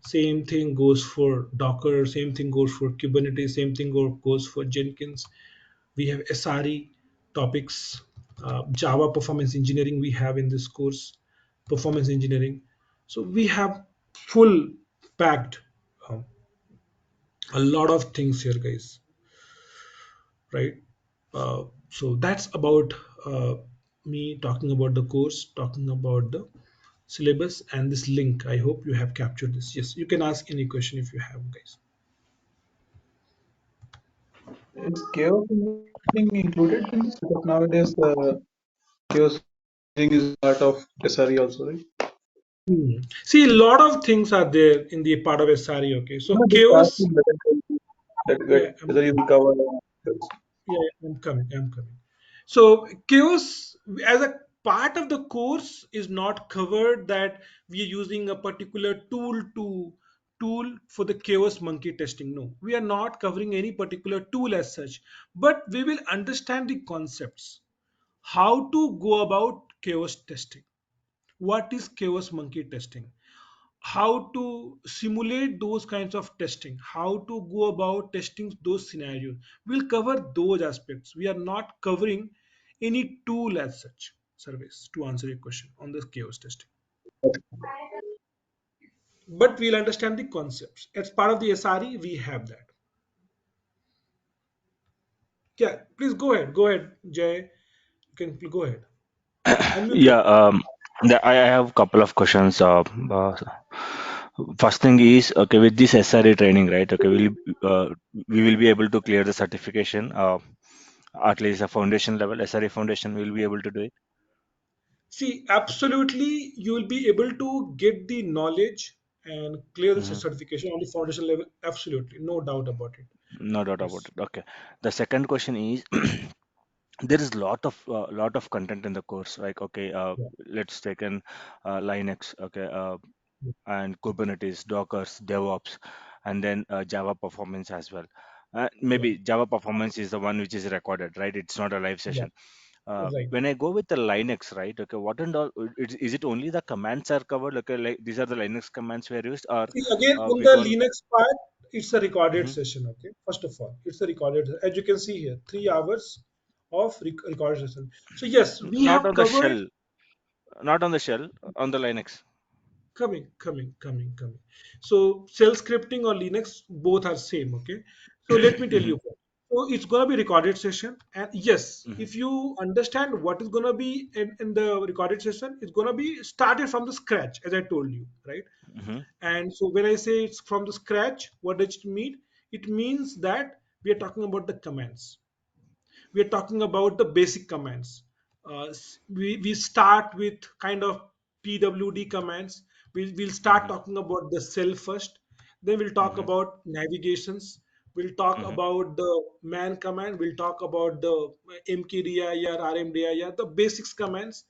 same thing goes for Docker, same thing goes for Kubernetes, same thing goes for Jenkins. We have SRE topics, Java performance engineering we have in this course, performance engineering. So we have full packed um, a lot of things here, guys, right? So that's about me talking about the course, talking about the syllabus and this link. I hope you have captured this. Yes, you can ask any question if you have, guys. Is chaos engineering included in this? Because nowadays, chaos engineering is part of SRE also, right? See, a lot of things are there in the part of SRE. Okay, so No, just chaos. asking Yeah, whether you will cover. yeah, I'm coming. I'm coming. So chaos as a part of the course is not covered that we are using a particular tool for the chaos monkey testing. No, we are not covering any particular tool as such, but we will understand the concepts, how to go about chaos testing. What is chaos monkey testing? How to simulate those kinds of testing, how to go about testing those scenarios. We'll cover those aspects. We are not covering any tool as such, service, to answer your question on this chaos testing. But we'll understand the concepts. As part of the SRE, we have that. Yeah, please go ahead. Go ahead, Jay. You can go ahead. Unmute Yeah, yourself. I have a couple of questions. First thing is, okay, with this SRE training, right? Okay, we will be able to clear the certification, at least a foundation level, SRE foundation, we'll be able to do it. See, absolutely, you will be able to get the knowledge and clear the Hmm. certification on the foundation level. Absolutely, no doubt about it. No doubt about Yes. it. Okay. The second question is, there is lot of content in the course. Like, okay, Yeah. let's take an Linux. Okay, Yeah. and Kubernetes, Dockers, DevOps, and then Java performance as well. Yeah. Maybe Java performance is the one which is recorded, right? It's not a live Yeah. session. Right. When I go with the Linux, right? Okay, what and all? Is it only the commands are covered? Okay, like these are the Linux commands were used, or See, again, on we the can? Linux part, it's a recorded Mhm. session. Okay. First of all, it's a recorded. As you can see here, 3 hours of recorded session. So yes, we Not have on the covered. shell, not on the shell, on the Linux. Coming. So shell scripting or Linux both are same. Okay. So let me tell Mhm. you. So it's gonna be recorded session, and yes, Mhm. if you understand what is gonna be in the recorded session, it's gonna be started from the scratch, as I told you, right? Mhm. And so when I say it's from the scratch, what does it mean? It means that we are talking about the commands. We are talking about the basic commands. We start with kind of pwd commands. We'll start Mhm. talking about the cell first, then we'll talk Mhm. about navigations, we'll talk Mhm. about the man command, we'll talk about the mkdir, rmdir, the basics commands,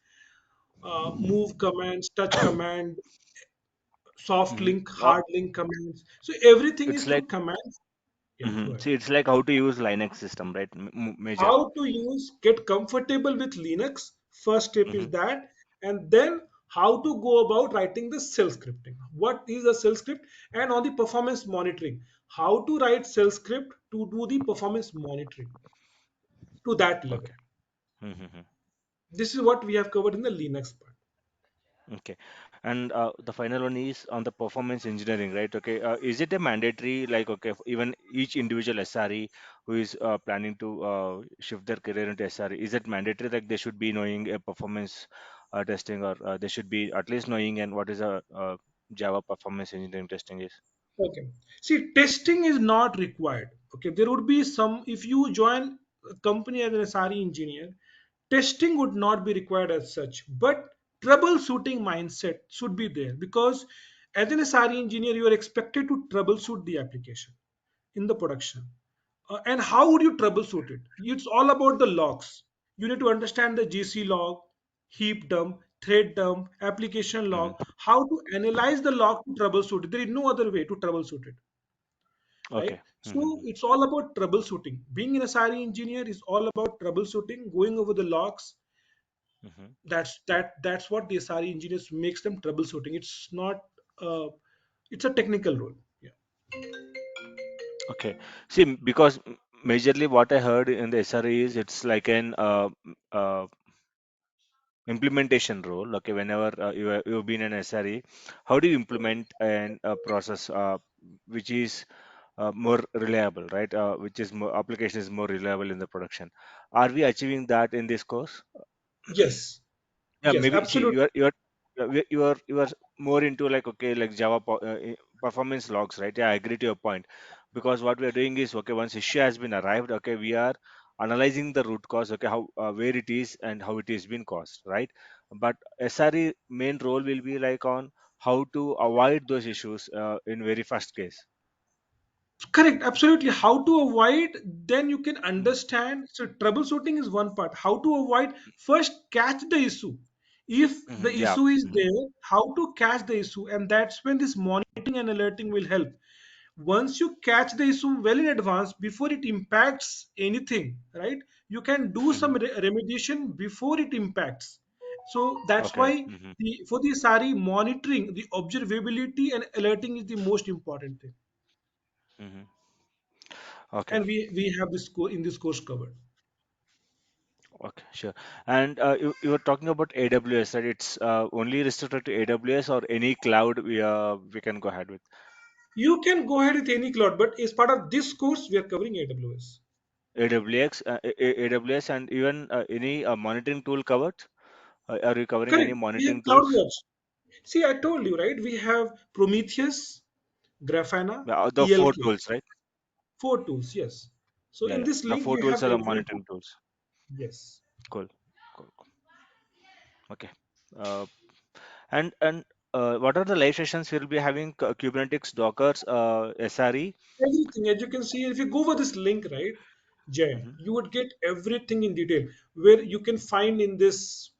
move commands, touch command, soft Mhm. link, hard link commands. So everything is It's through like, commands. Yeah, go mhm. ahead. See, it's like how to use Linux system, right? Majorly. How to use, get comfortable with Linux. First step is Mhm. that, and then how to go about writing the shell scripting. What is a shell script? And on the performance monitoring, how to write shell script to do the performance monitoring to that level. Okay. Mhm. This is what we have covered in the Linux part. Okay. And the final one is on the performance engineering, right? Okay. Is it a mandatory, like, okay, even each individual SRE who is planning to shift their career into SRE, is it mandatory like they should be knowing a performance testing, or they should be at least knowing and what is a Java performance engineering testing is? Okay. See, testing is not required. Okay. There would be some, if you join a company as an SRE engineer, testing would not be required as such. But troubleshooting mindset should be there because as an SRE engineer, you are expected to troubleshoot the application in the production. And how would you troubleshoot it? It's all about the logs. You need to understand the GC log, heap dump, thread dump, application log, Mhm. how to analyze the log to troubleshoot it. There is no other way to troubleshoot it, right? Okay. So Mhm. it's all about troubleshooting. Being an SRE engineer is all about troubleshooting, going over the logs. Mhm. That's what the SRE engineers makes them troubleshooting. It's not uh, it's a technical role. Yeah. Okay. See, because majorly what I heard in the SRE is it's like an implementation role. Okay, whenever you've been an SRE, how do you implement an process which is more reliable, right? Which is more application is more reliable in the production. Are we achieving that in this course? Yes. Yeah, Yes, maybe. See, absolutely. you are more into like, okay, like Java performance logs, right? Yeah, I agree to your point, because what we are doing is, okay, once issue has been arrived, okay, we are analyzing the root cause, okay, how where it is and how it is been caused, right? But SRE main role will be like on how to avoid those issues in very first case. Correct, absolutely. How to avoid, then you can Mm. understand. So, troubleshooting is one part. How to avoid, first catch the issue. If the Mhm. Yeah. issue is Mhm. there, how to catch the issue, and that's when this monitoring and alerting will help. Once you catch the issue well in advance before it impacts anything, right? You can do some Mhm. remediation before it impacts. So that's Okay. why Mhm. for the SARI, monitoring, the observability and alerting is the most important thing. Mhm. Okay. And we have this in this course covered. Okay, sure. And you were talking about AWS, right? It's only restricted to AWS or any cloud we can go ahead with. You can go ahead with any cloud, but as part of this course, we are covering AWS. AWS, AWS, and even any monitoring tool covered? Are you covering any Correct. We have monitoring tools? CloudWatch. See, I told you, right? We have Prometheus, Grafana, Yeah, the four ELK. tools, right? Four tools, yes. So Yeah, in yeah. this The link, four you tools have are the everything. monitoring tools. Yes. Cool. Cool. Cool. Okay. Uh, and what are the live sessions we'll be having? Kubernetes, Docker, SRE. Everything, as you can see, if you go over this link, right, Jay, Hmm. you would get everything in detail where you can find in this.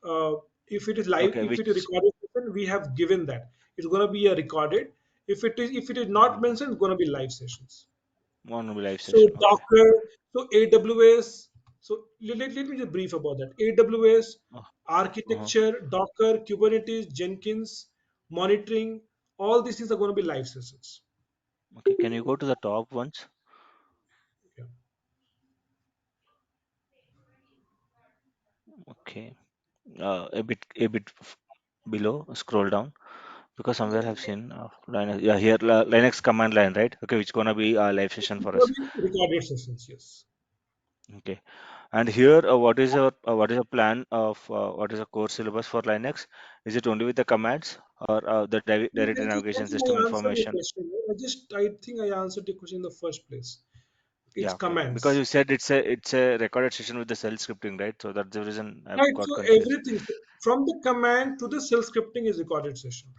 If it is live, Okay, if it is which recorded, session, we have given that it's going to be a recorded. If it is not mhm, mentioned, it's going to be live sessions. one will be live So session? Okay. Docker, so AWS. So let me just brief about that. AWS, Uh, uh-huh. architecture, Docker, Kubernetes, Jenkins, monitoring, all these things are going to be live sessions. Okay, can you go to the top ones? Yeah. Okay. A bit below, scroll down because somewhere I've seen Linux. Yeah, here Linux command line, right? Okay, which gonna be a live session It's for going us. to be recorded sessions, yes. Okay. And here, what is your plan of what is the core syllabus for Linux? Is it only with the commands or the directory I navigation think system I answered your information? question. I think I answered your question in the first place. It's Yeah, okay. Because commands. you said it's a recorded session with the cell scripting, right? So that's the reason I Right. got So confused. everything from the command to the cell scripting is recorded session.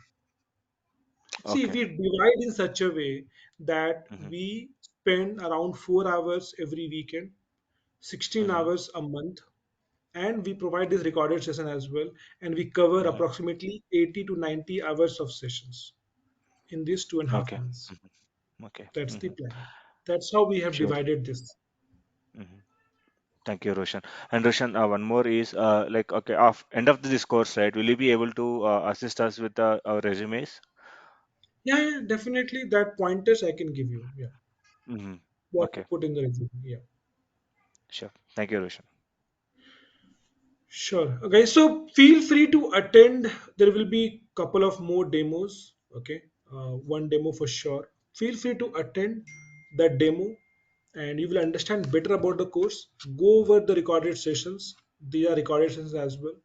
See, Okay. we divide in such a way that Mm-hmm. we spend around 4 hours every weekend, 16 Mm-hmm. hours a month, and we provide this recorded session as well. And we cover Mm-hmm. approximately 80 to 90 hours of sessions in these 2.5 Okay. months. Okay. That's the Mm-hmm. plan. That's how we have Sure. divided this. Mm-hmm. Thank you, Roshan. And Roshan, one more is like okay, end of this course, right? Will you be able to assist us with our resumes? Yeah, yeah, definitely that pointers I can give you. Yeah, Mm-hmm. what to Okay, put in the resume. Yeah, sure. Thank you, Roshan. sure. Okay, so feel free to attend. There will be couple of more demos. Okay, one demo for sure. Feel free to attend that demo, and you will understand better about the course. Go over the recorded sessions. These are recorded sessions as well.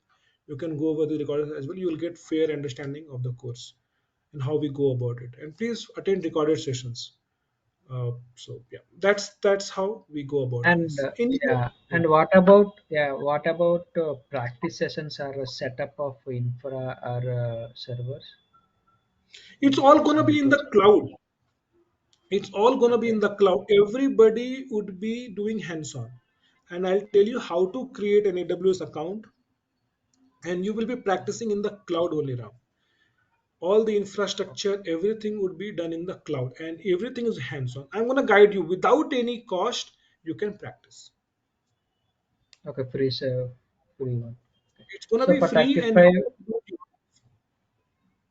You can go over the recorded as well. You will get fair understanding of the course and how we go about it. And please attend recorded sessions. So yeah, that's how we go about And this. Any yeah, yeah. and what about practice sessions or a setup of infra or servers? It's all gonna Some be in tools. the cloud. It's all gonna be Okay, in the cloud. Everybody would be doing hands-on, and I'll tell you how to create an AWS account, and you will be practicing in the cloud only now. All the infrastructure, everything would be done in the cloud, and everything is hands-on. I'm gonna guide you without any cost. You can practice. okay, free one. It's gonna So be for free, and 35,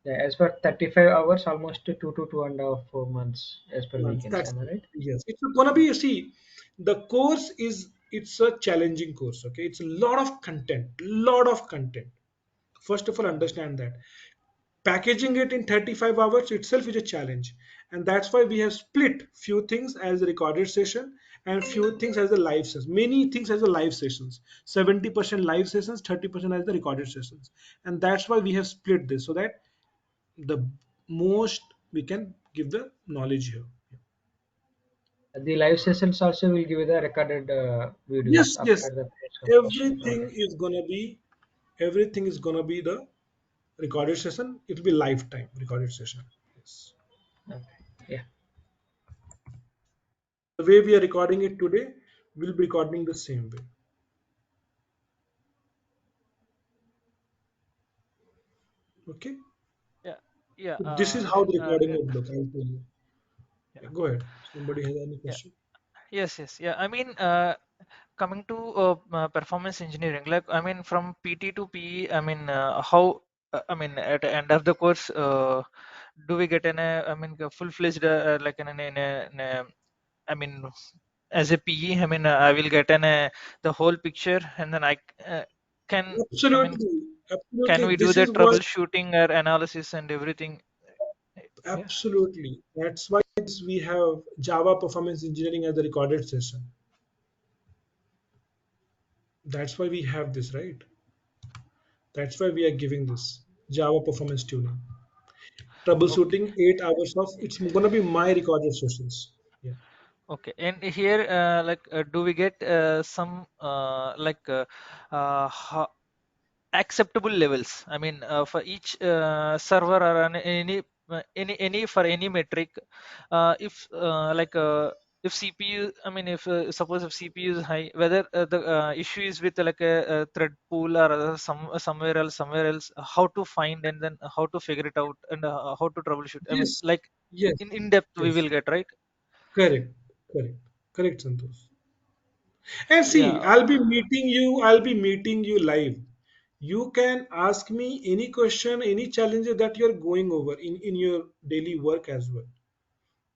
yeah, as for 35 hours, almost 2 to 2.5 4 months as per months. weekends. That's Am I it. right? Yes, it's gonna be. See, the course is it's a challenging course. Okay, it's a lot of content. First of all, understand that packaging it in 35 hours itself is a challenge, and that's why we have split few things as a recorded session and few things as a live session. Many things as a live sessions. 70% live sessions, 30% as the recorded sessions, and that's why we have split this so that the most we can give the knowledge here. The live sessions also will give you the recorded videos Yes, yes. after the course completion. Everything Okay, is gonna be everything is gonna be the recorded session. It'll be lifetime recorded session. Yes. okay, yeah. The way we are recording it today, we'll be recording the same way. Okay. Yeah, yeah, So this is how the recording yeah, would look. I'll tell you. yeah, Yeah, go ahead. Somebody has any yeah. question? Yes, yes, yeah. I mean, coming to performance engineering, like I mean, from PT to PE, I mean, how? At the end of the course, do we get I mean, a full-fledged like I mean, as a PE, I mean, I will get the whole picture, and then can, I mean, Absolutely. can Absolutely. we do This the is what troubleshooting or analysis and everything? Yeah. absolutely. That's why we have Java performance engineering as the recorded session. That's why we have this, right? That's why we are giving this Java performance tuning. Okay. Troubleshooting 8 hours of it's gonna be my recorded sessions. Yeah. Okay, and here, do we get some acceptable levels? I mean, for each server or any for any metric, if if CPU, I mean, if suppose if CPU is high, whether the issue is with like a thread pool or somewhere else, how to find and then how to figure it out and how to troubleshoot. I mean, Yes. like Yes. in depth we Yes. will get, right? Correct. Correct. Correct, Santosh. And see, Yeah. I'll be meeting you live. You can ask me any question, any challenges that you're going over in your daily work as well.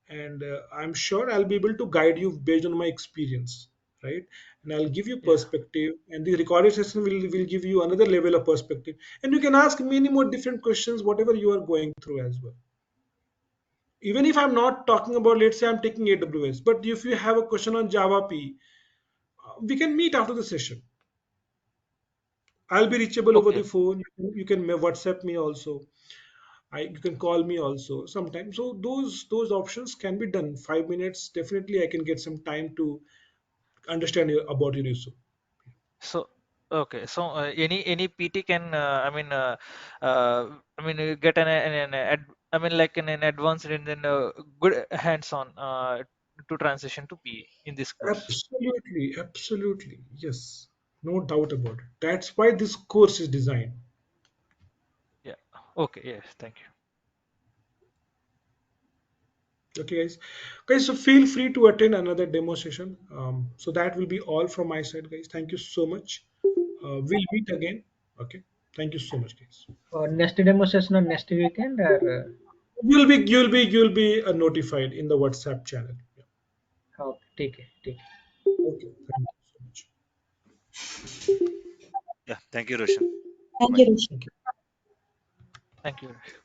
And I'm sure I'll be able to guide you based on my experience, right? And I'll give you Yeah. perspective, and the recorded session will give you another level of perspective. And you can ask many more different questions, whatever you are going through as well. Even if I'm not talking about, let's say I'm taking AWS, but if you have a question on Java P, we can meet after the session. I'll be reachable over Okay. the phone. You can WhatsApp me also. You can call me also sometimes. So those options can be done. 5 minutes, definitely I can get some time to understand about your issue. So, okay. So, any PT can, uh, get I mean, like an advanced and then good hands-on to transition to PE in this course. Absolutely, absolutely. Yes. No doubt about it. That's why this course is designed. Yeah. Okay. Yes. Thank you. Okay, guys. Guys, so feel free to attend another demo session. So that will be all from my side, guys. Thank you so much. We'll meet again. Okay. Thank you so much, guys. Next demo session on next weekend or You'll be notified in the WhatsApp channel. Yeah. okay, ठीक है. Okay. Thank you so much. Yeah, thank you, Roshan. Thank Bye. you, Rishi. Thank you. Thank you.